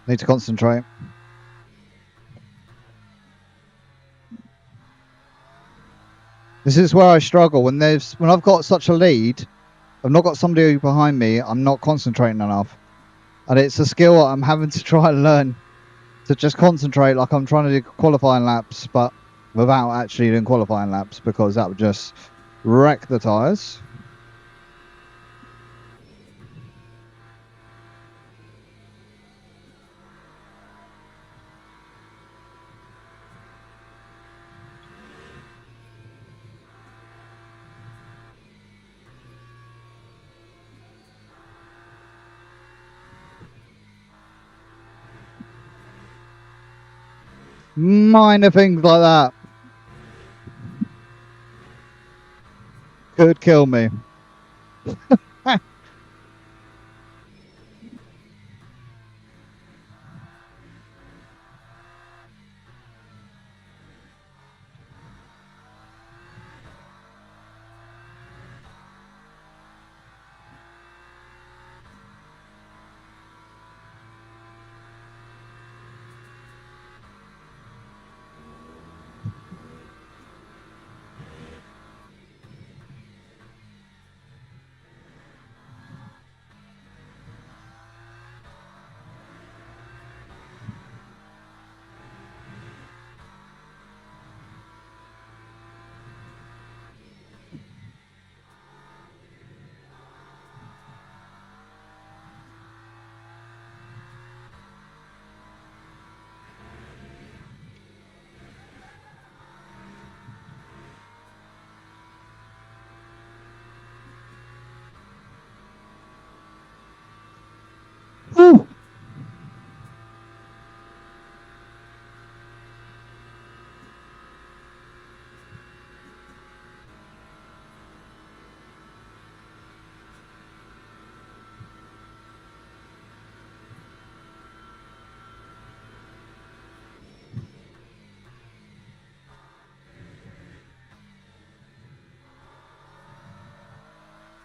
Need to concentrate. This is where I struggle when I've got such a lead, I've not got somebody behind me, I'm not concentrating enough. And it's a skill I'm having to try and learn to just concentrate like I'm trying to do qualifying laps, but without actually doing qualifying laps, because that would just wreck the tyres. Minor things like that could kill me. Whew.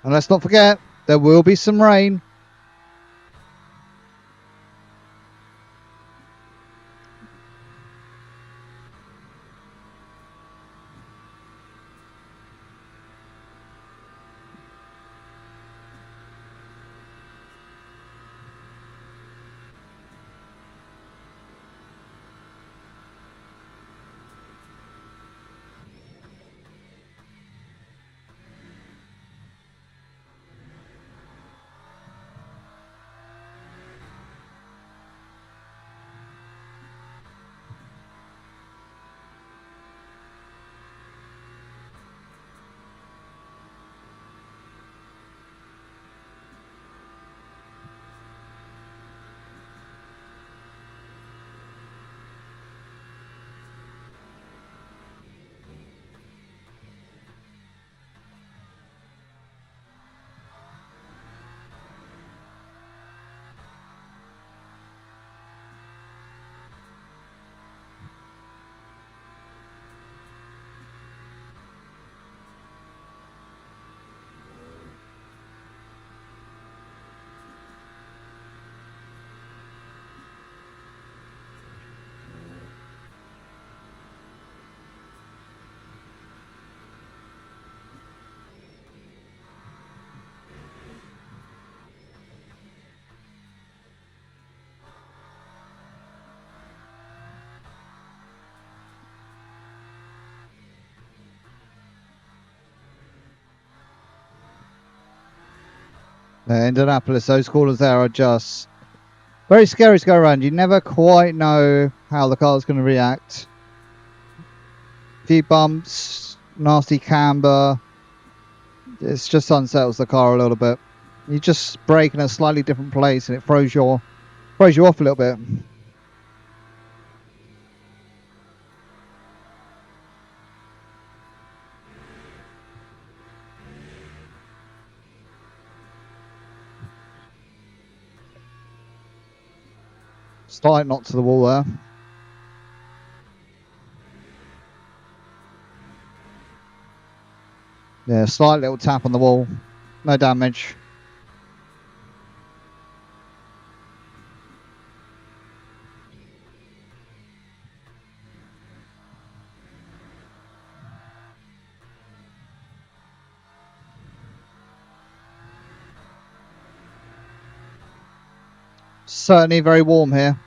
And let's not forget, there will be some rain. Indianapolis, those corners there are just very scary to go around. You never quite know how the car's going to react. Few bumps, nasty camber. It just unsettles the car a little bit. You just brake in a slightly different place and it throws you off a little bit. Slight knock to the wall there. Yeah, slight little tap on the wall. No damage. Certainly very warm here.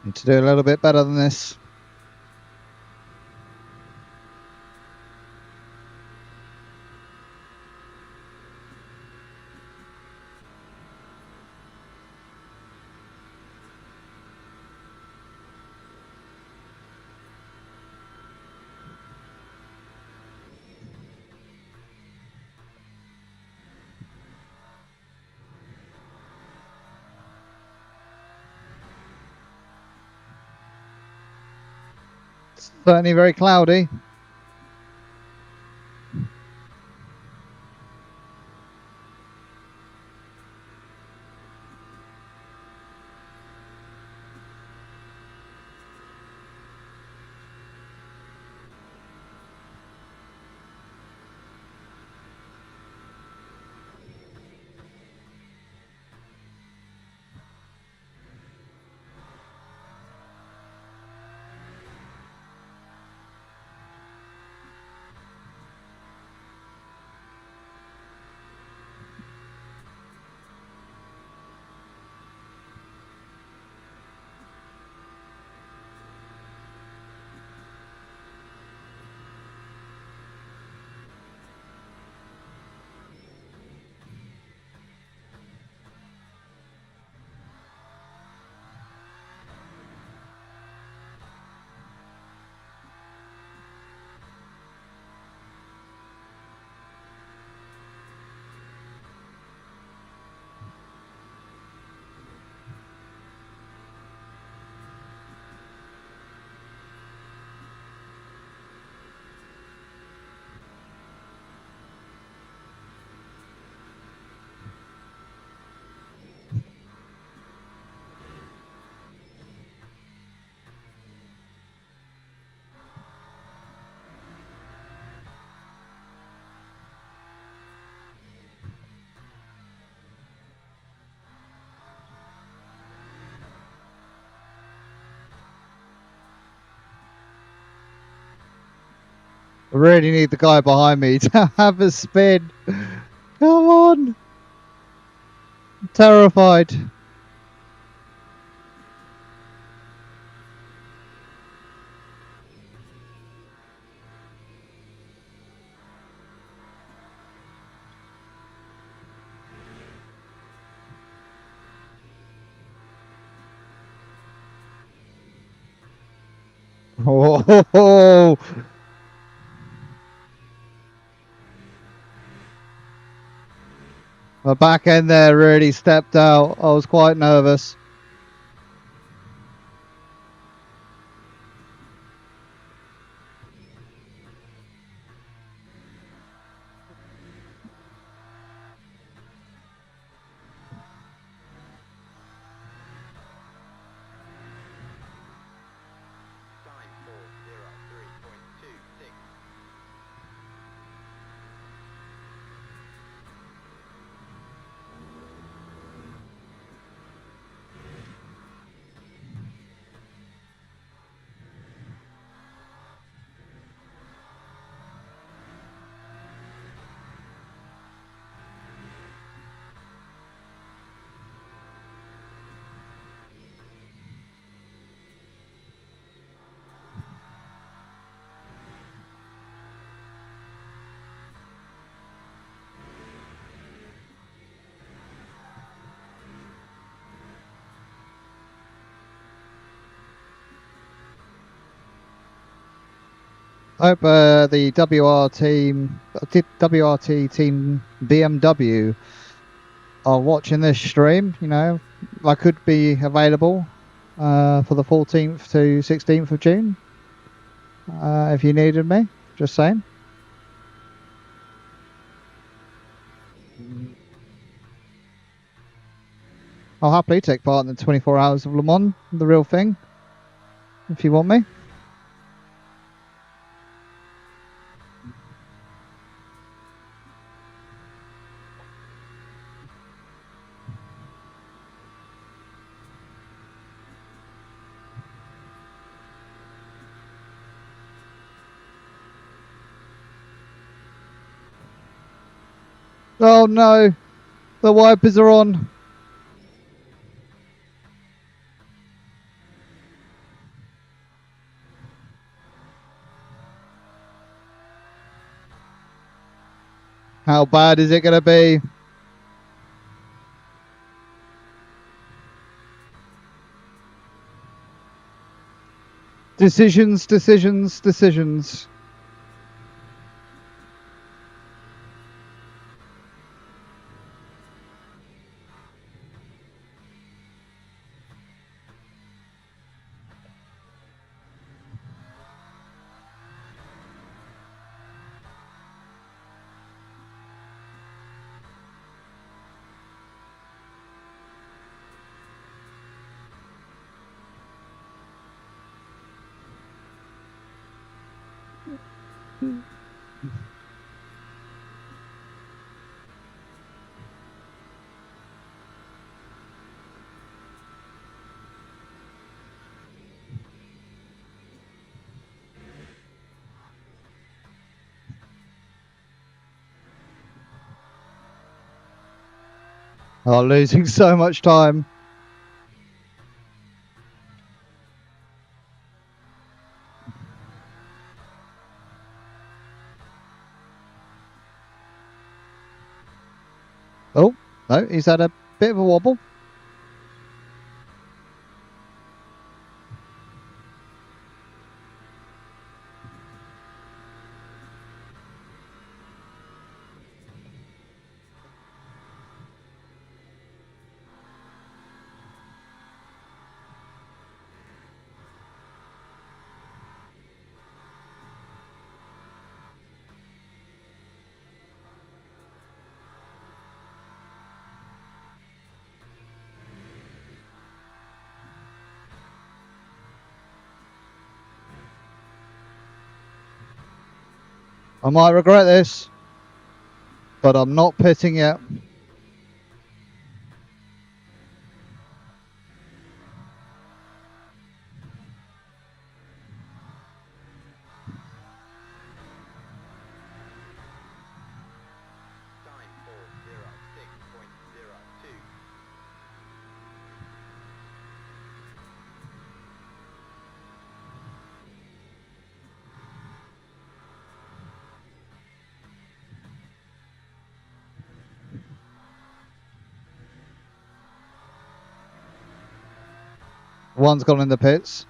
Need to do a little bit better than this. Certainly very cloudy. I really need the guy behind me to have a spin. Come on. I'm terrified. Oh, my back end there really stepped out. I was quite nervous. hope the WRT team BMW are watching this stream. You know, I could be available for the 14th to 16th of June if you needed me. Just saying. I'll happily take part in the 24 Hours of Le Mans, the real thing, if you want me. Oh no, the wipers are on. How bad is it going to be? Decisions, decisions, decisions. Oh, losing so much time. Oh, no, he's had a bit of a wobble. I might regret this, but I'm not pitting yet. Time 406.02. One's gone in the pits.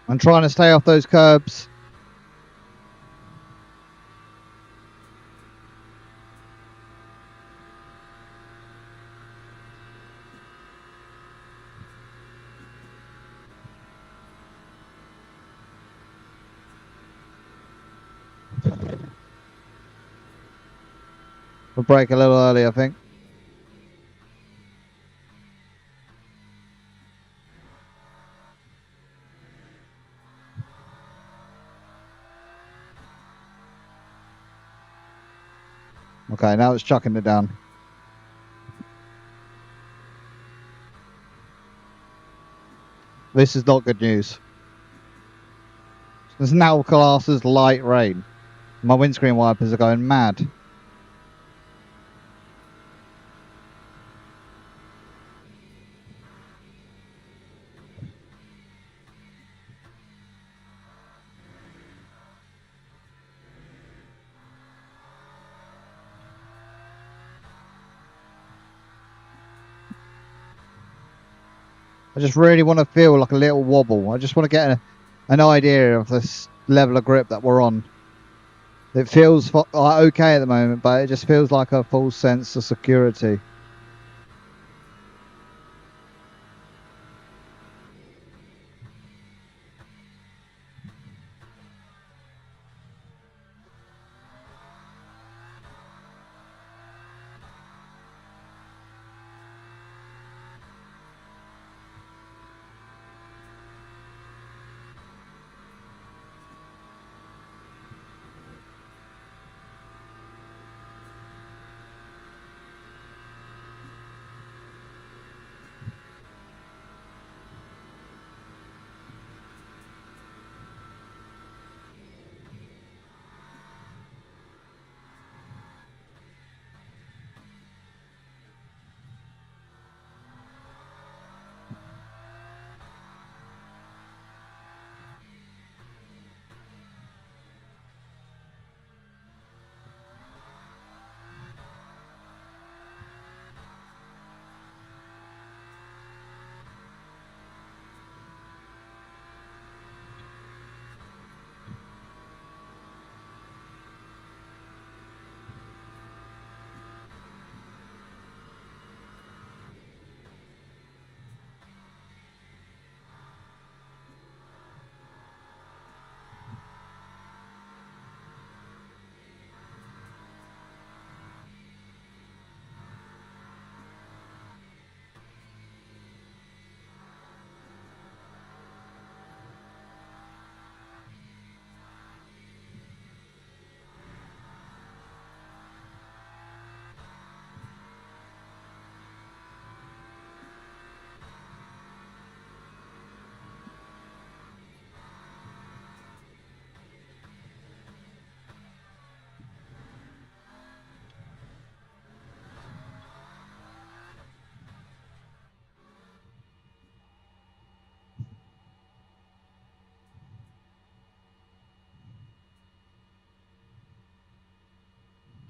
I'm trying to stay off those curbs. We'll break a little early, I think. Okay, now it's chucking it down. This is not good news. This now classed as light rain. My windscreen wipers are going mad. I just really want to feel like a little wobble. I just want to get an idea of this level of grip that we're on. It feels okay at the moment, but it just feels like a full sense of security.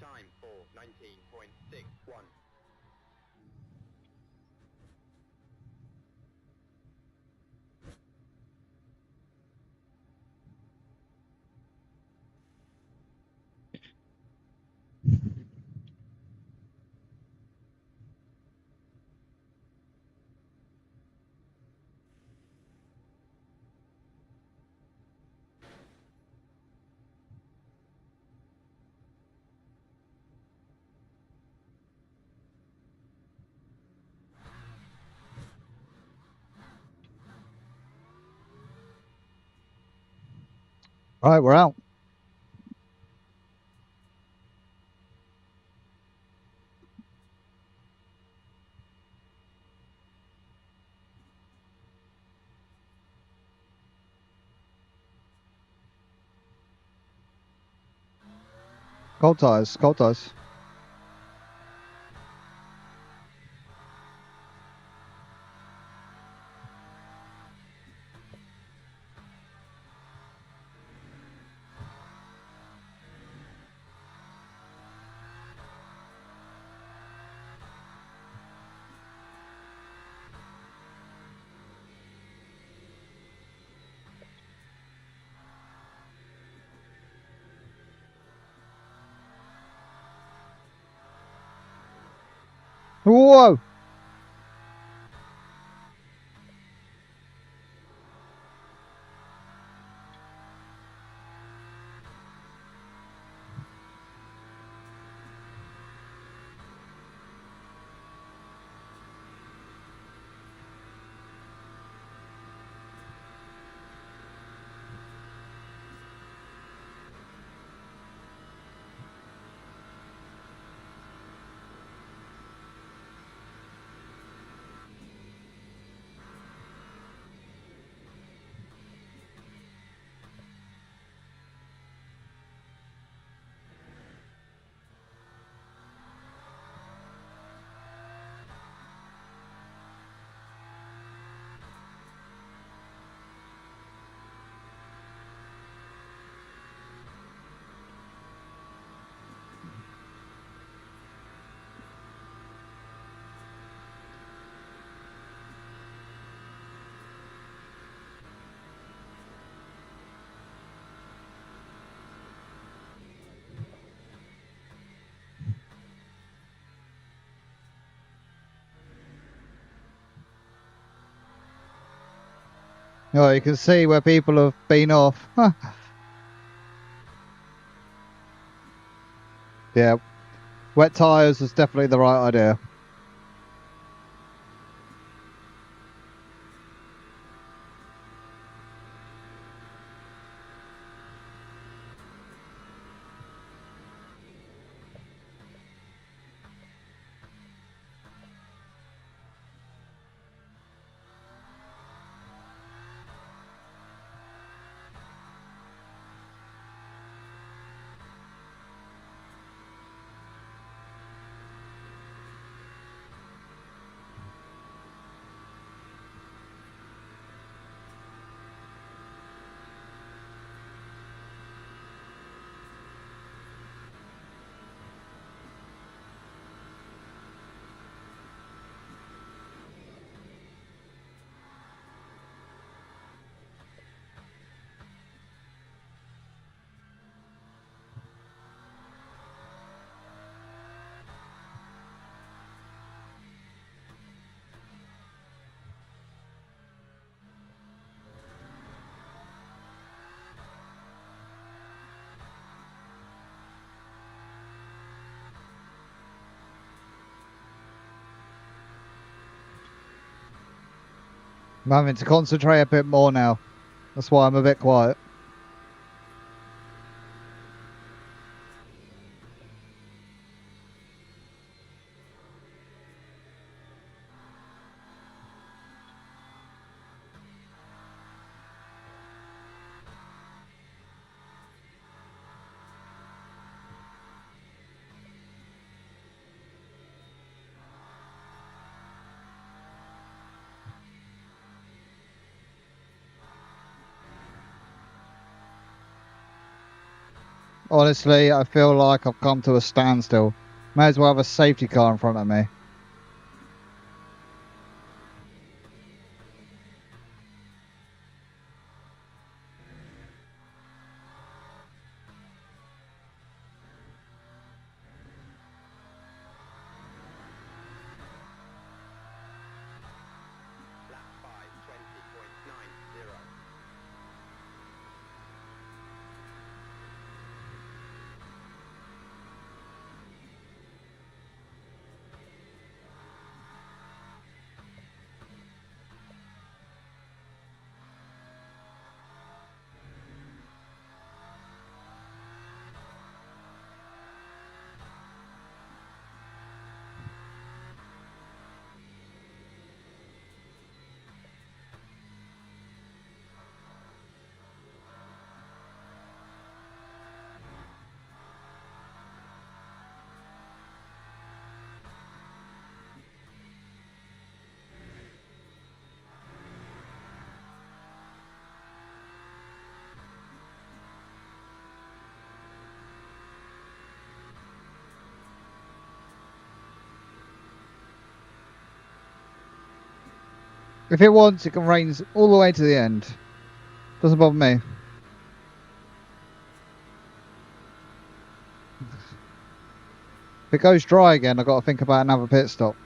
Time for 19.61. All right, we're out. Cold tires, cold tires. Whoa! Oh, you can see where people have been off. Yeah, wet tyres was definitely the right idea. I'm having to concentrate a bit more now. That's why I'm a bit quiet. Honestly, I feel like I've come to a standstill. May as well have a safety car in front of me. Lap 5:20.90. If it wants, it can rain all the way to the end. Doesn't bother me. If it goes dry again, I've got to think about another pit stop.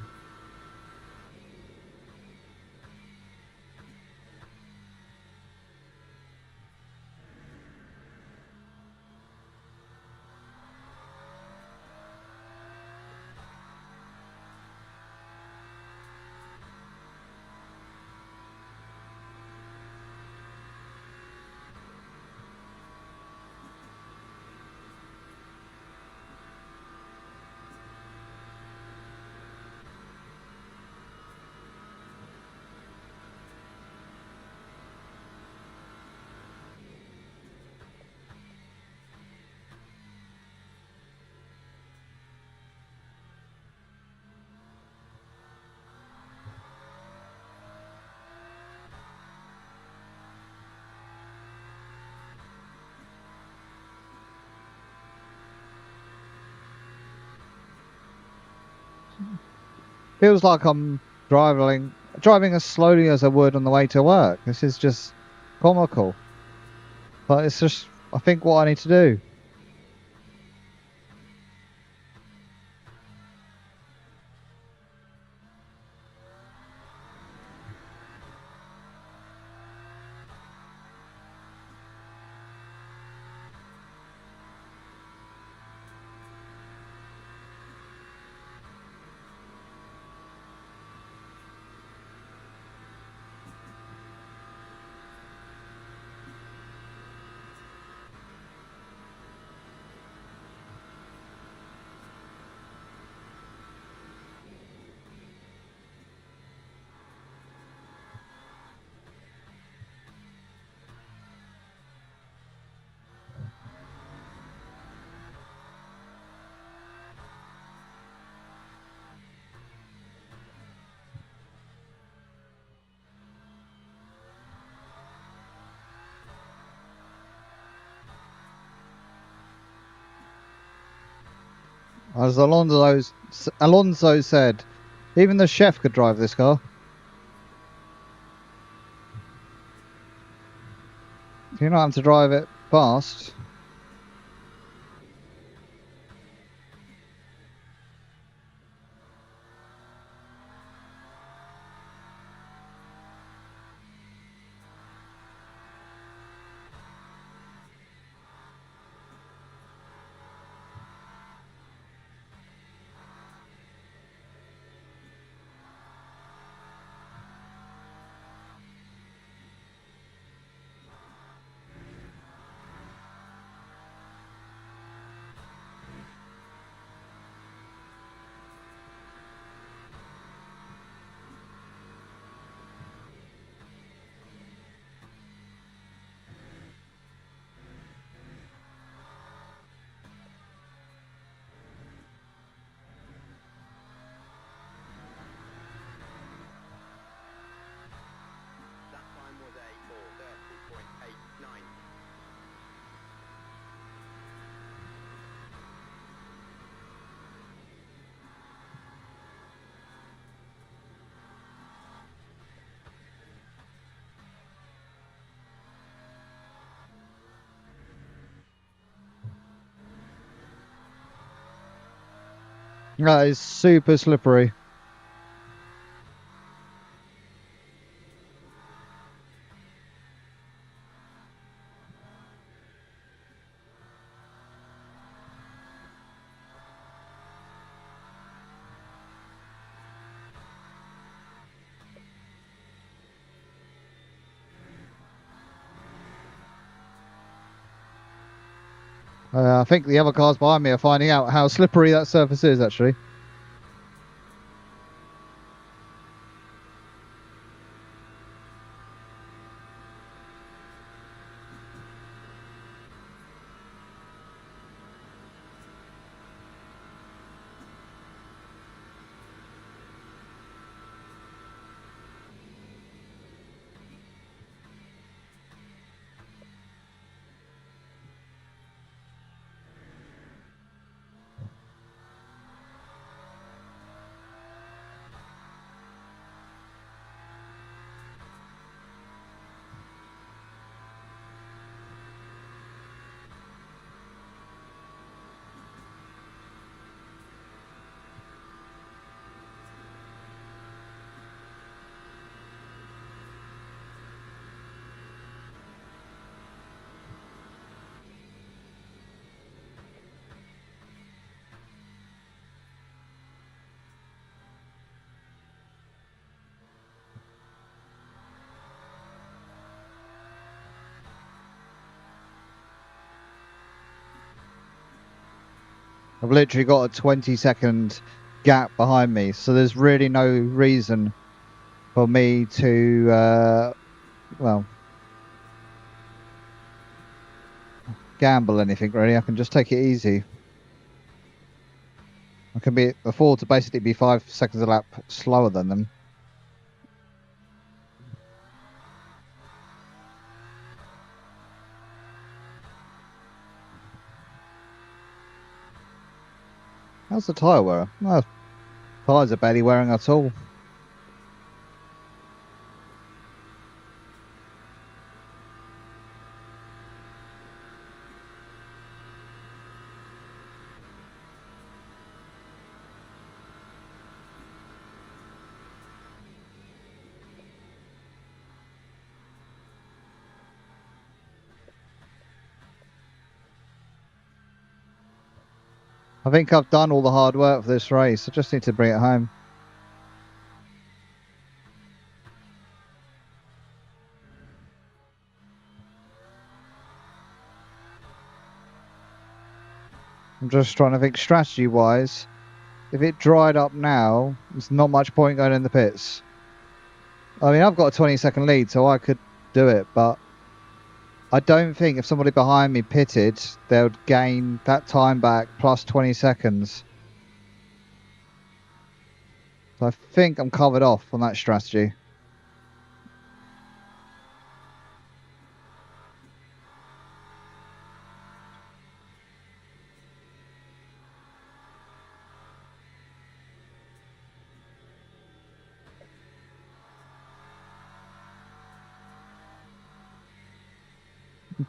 Feels like I'm driving as slowly as I would on the way to work. This is just comical. But it's just, I think, what I need to do. As Alonso said, even the chef could drive this car. You're not having to drive it fast. That time was a 4:30.89. That is super slippery. I think the other cars behind me are finding out how slippery that surface is, actually. I've literally got a 20-second gap behind me, so there's really no reason for me to, well, gamble anything really. I can just take it easy. I can afford to basically be 5 seconds a lap slower than them. How's the tyre wear? No, tyres are barely wearing at all. I think I've done all the hard work for this race. I just need to bring it home. I'm just trying to think strategy-wise. If it dried up now, there's not much point going in the pits. I mean, I've got a 20-second lead, so I could do it, but I don't think if somebody behind me pitted, they would gain that time back plus 20 seconds. So I think I'm covered off on that strategy.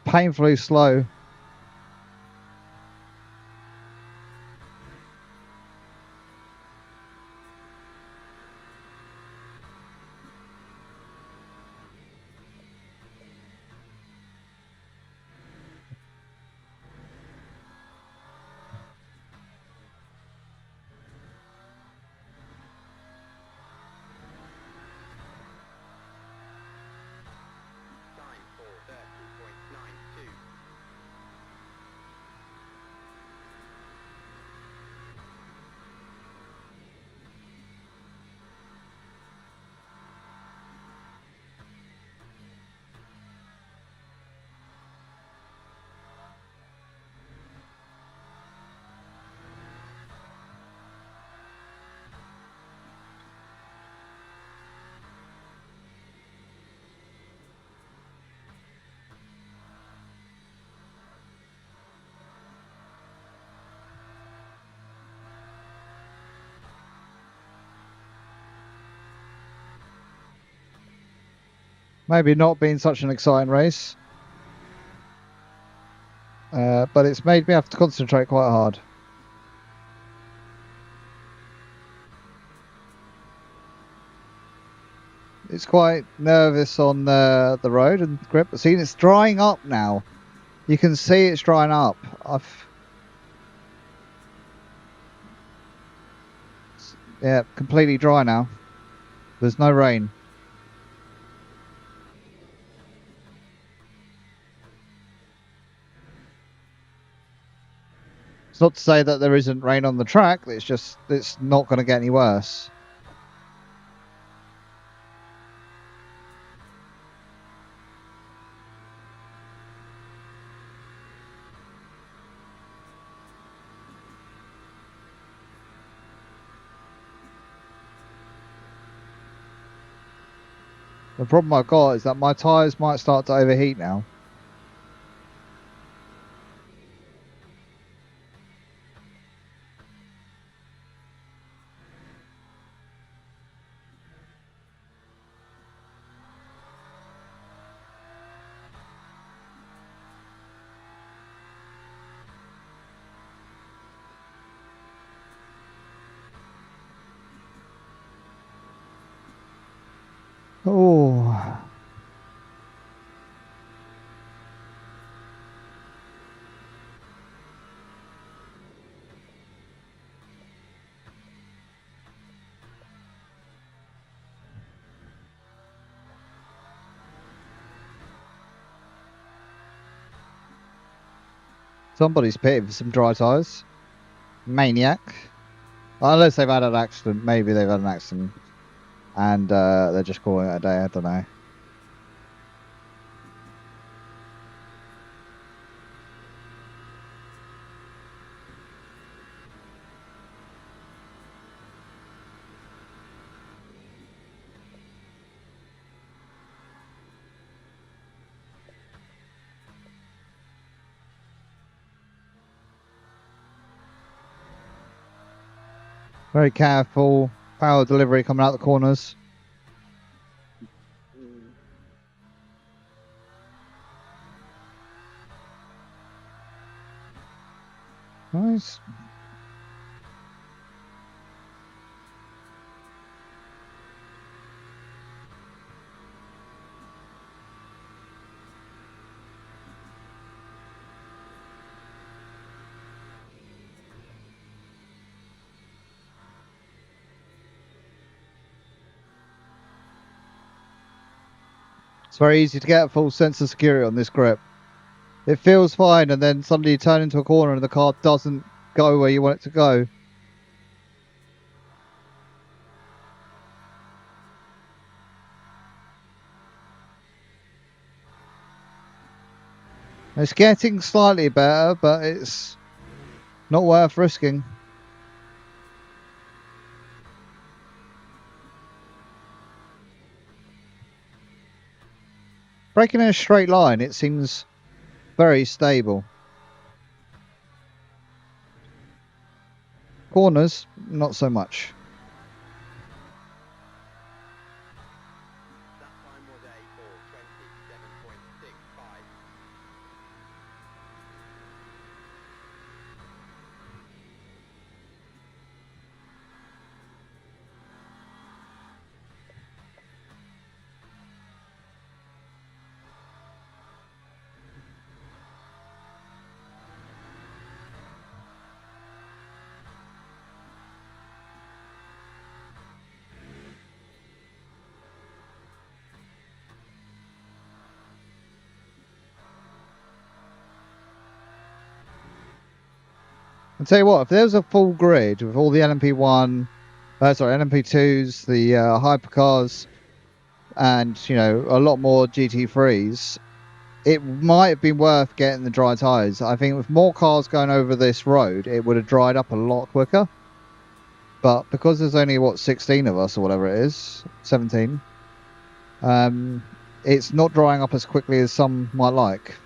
painfully slow. Time for 30.92. Maybe not been such an exciting race. But it's made me have to concentrate quite hard. It's quite nervous on the road and grip. See, it's drying up now. You can see it's drying up. Yeah, completely dry now. There's no rain. It's not to say that there isn't rain on the track. It's just it's not going to get any worse. The problem I've got is that my tyres might start to overheat now. Oh. Somebody's pitted for some dry tyres. Maniac. Unless they've had an accident. Maybe they've had an accident. And they're just calling it a day. I don't know. Very careful. Power delivery coming out the corners. Nice. It's very easy to get a full sense of security on this grip. It feels fine, and then suddenly you turn into a corner and the car doesn't go where you want it to go. It's getting slightly better, but it's not worth risking. Braking in a straight line, it seems very stable. Corners, not so much. That time was a 4:27.65. I'll tell you what, if there was a full grid with all the LMP1, LMP2s, the hypercars, and, you know, a lot more GT3s, it might have been worth getting the dry tyres. I think with more cars going over this road, it would have dried up a lot quicker. But because there's only, what, 16 of us or whatever it is, 17, it's not drying up as quickly as some might like.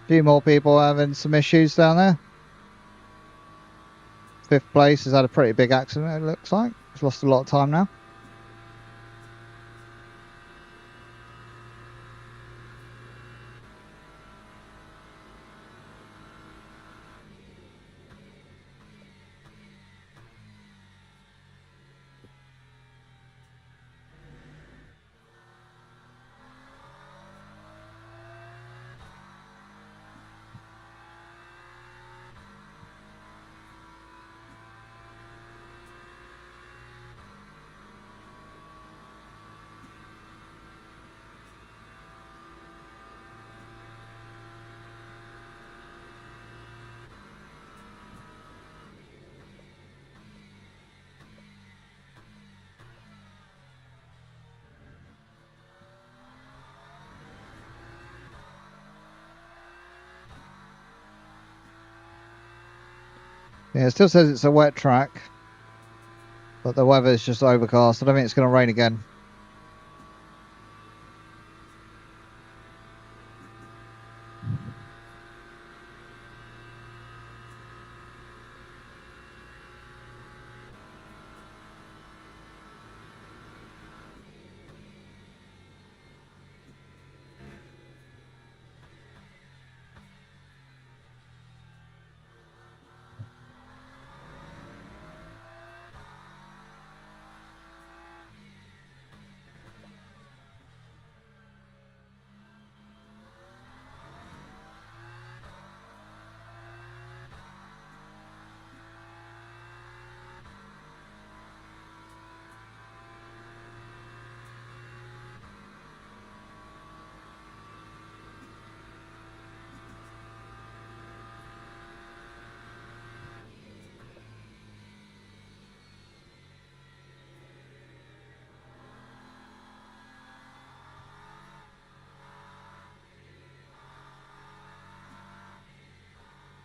Few more people having some issues down there. 5th place has had a pretty big accident, it looks like. He's lost a lot of time now. Yeah, it still says it's a wet track, but the weather is just overcast. I don't think it's going to rain again.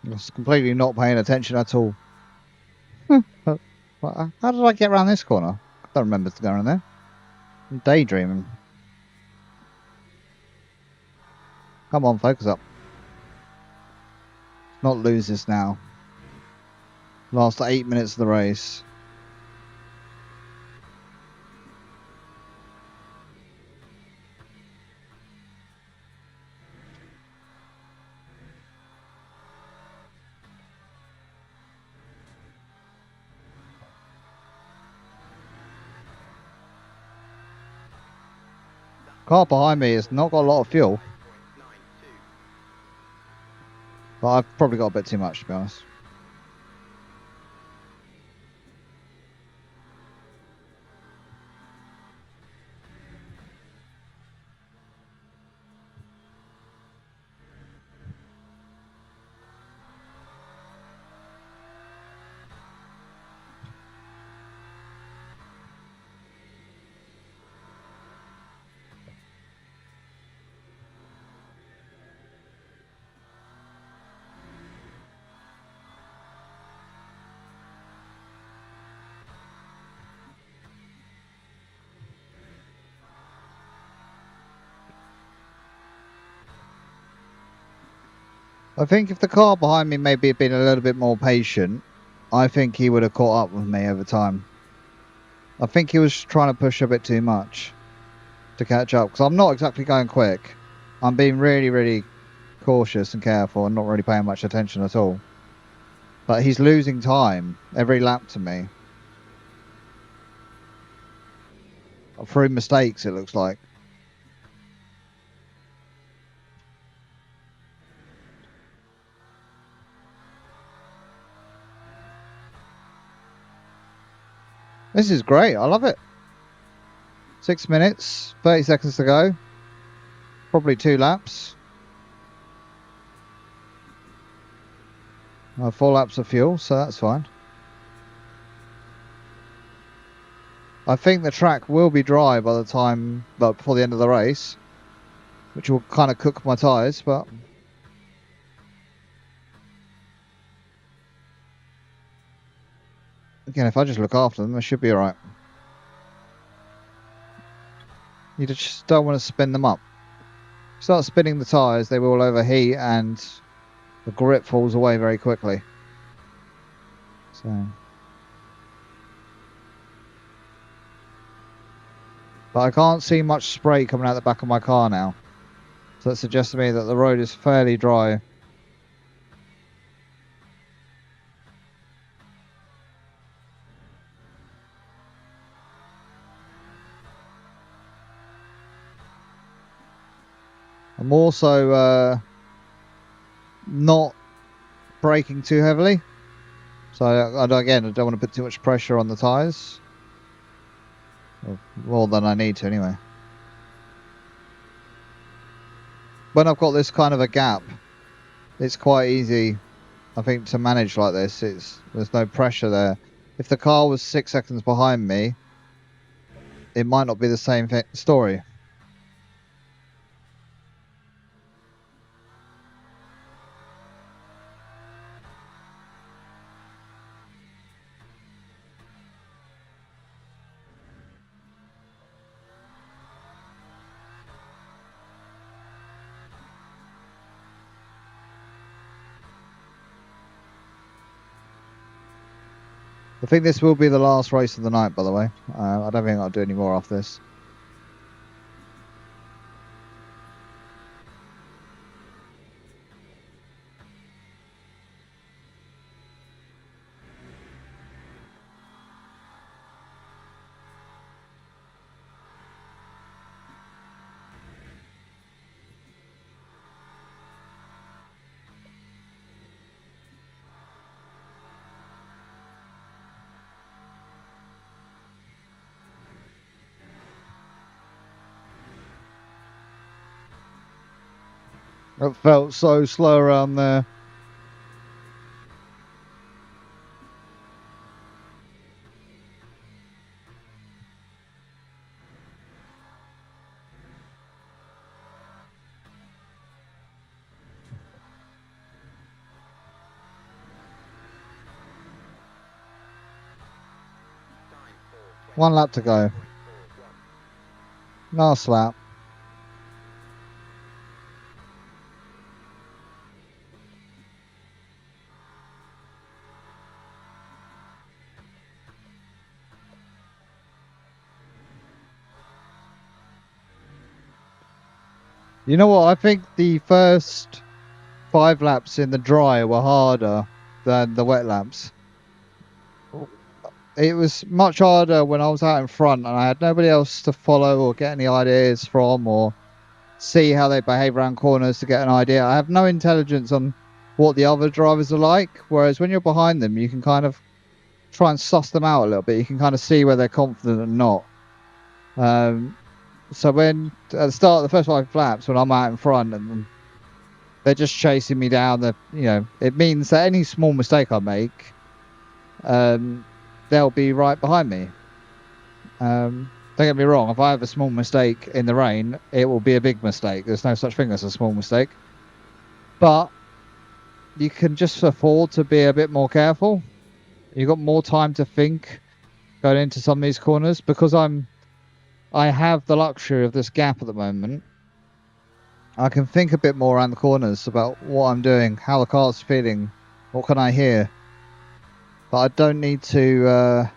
I was completely not paying attention at all. How did I get around this corner? I don't remember going there. I'm daydreaming. Come on, focus up. Not lose this now. Last 8 minutes of the race. Car behind me has not got a lot of fuel, 9.92. but I've probably got a bit too much, to be honest. I think if the car behind me maybe had been a little bit more patient, I think he would have caught up with me over time. I think he was trying to push a bit too much to catch up, because I'm not exactly going quick. I'm being really, really cautious and careful and not really paying much attention at all. But he's losing time every lap to me. through mistakes, it looks like. This is great. I love it. 6 minutes, 30 seconds to go. Probably 2 laps. 4 laps of fuel, so that's fine. I think the track will be dry by the time, but before the end of the race, which will kind of cook my tyres, but again, if I just look after them, they should be alright. You just don't want to spin them up. Start spinning the tyres, they will overheat and the grip falls away very quickly. So, but I can't see much spray coming out the back of my car now. So that suggests to me that the road is fairly dry. I'm also not braking too heavily. So again, I don't want to put too much pressure on the tyres. Well, more than I need to anyway. When I've got this kind of a gap, it's quite easy, I think, to manage like this. There's no pressure there. If the car was 6 seconds behind me, it might not be the same story. I think this will be the last race of the night, by the way. I don't think I'll do any more after this. It felt so slow around there. One lap to go. Last lap. You know what? I think the first 5 laps in the dry were harder than the wet laps. It was much harder when I was out in front and I had nobody else to follow or get any ideas from or see how they behave around corners to get an idea. I have no intelligence on what the other drivers are like, whereas when you're behind them, you can kind of try and suss them out a little bit. You can kind of see where they're confident and not. So when at the start of the first 5 laps, when I'm out in front and they're just chasing me down, it means that any small mistake I make, they'll be right behind me. Don't get me wrong, if I have a small mistake in the rain, it will be a big mistake. There's no such thing as a small mistake. But you can just afford to be a bit more careful. You've got more time to think going into some of these corners because I have the luxury of this gap at the moment. I can think a bit more around the corners about what I'm doing, how the car's feeling, what can I hear. But I don't need to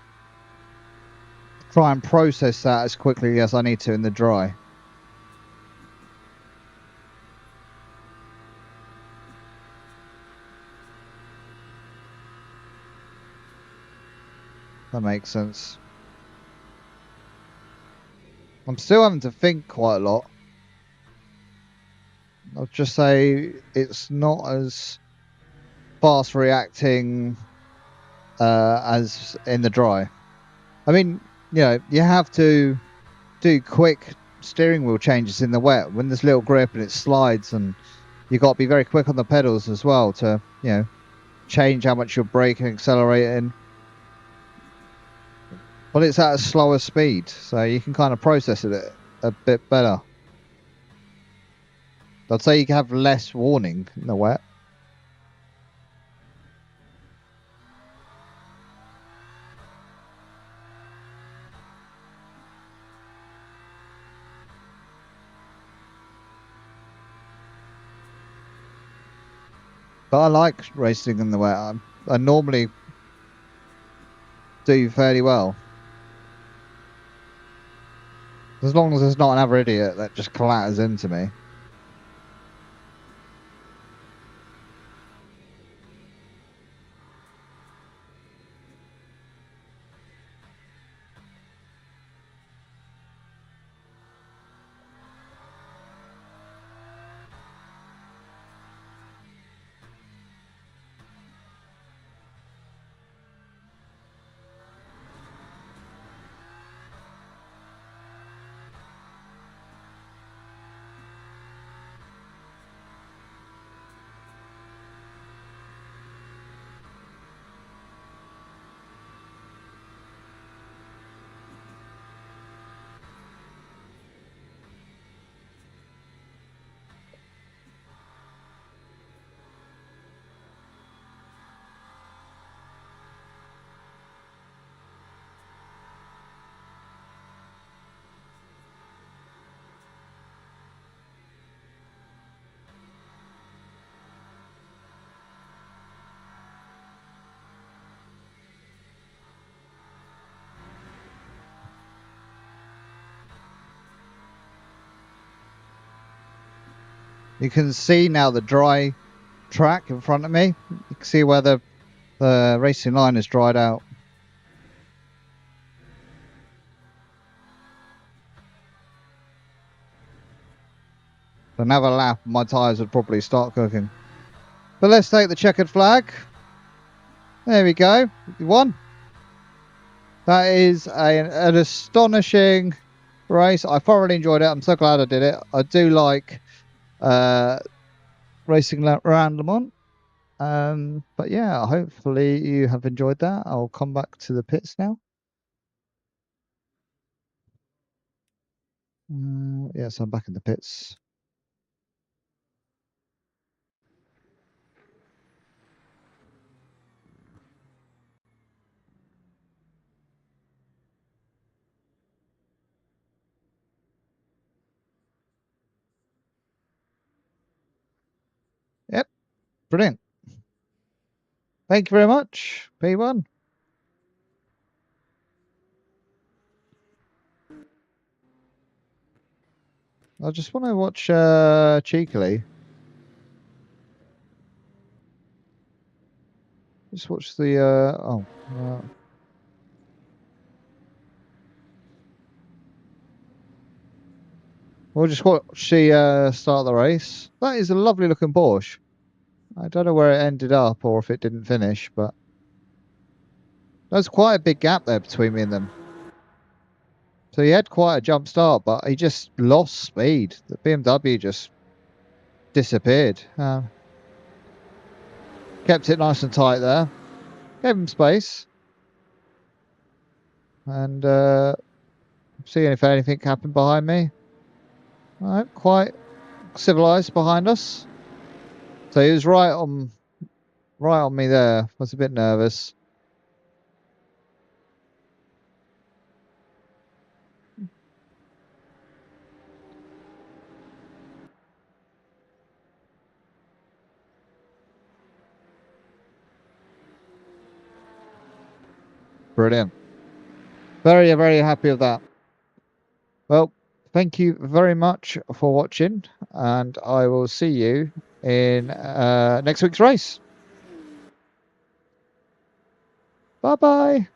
try and process that as quickly as I need to in the dry. That makes sense. I'm still having to think quite a lot. I'll just say it's not as fast reacting as in the dry. I mean, you know, you have to do quick steering wheel changes in the wet when there's little grip and it slides, and you've got to be very quick on the pedals as well to, you know, change how much you're braking, accelerating. But it's at a slower speed, so you can kind of process it a bit better. I'd say you can have less warning in the wet. But I like racing in the wet. I normally do fairly well. As long as there's not another idiot that just clatters into me. You can see now the dry track in front of me. You can see where the racing line is dried out. Another lap, my tyres would probably start cooking. But let's take the checkered flag. There we go. We won. That is an astonishing race. I thoroughly enjoyed it. I'm so glad I did it. I do like racing around Le Mans. But yeah, hopefully you have enjoyed that. I'll come back to the pits now. Yes, I'm back in the pits. Yep, brilliant. Thank you very much, P1. I just want to watch cheekily. Just watch the we'll just watch the start of the race. That is a lovely looking Porsche. I don't know where it ended up or if it didn't finish, but there's quite a big gap there between me and them. So he had quite a jump start, but he just lost speed. The BMW just disappeared. Kept it nice and tight there. Gave him space. And seeing if anything happened behind me. Alright, quite civilized behind us. So he was right on me there. Was a bit nervous. Brilliant. Very, very happy with that. Well, thank you very much for watching, and I will see you in next week's race. Bye-bye.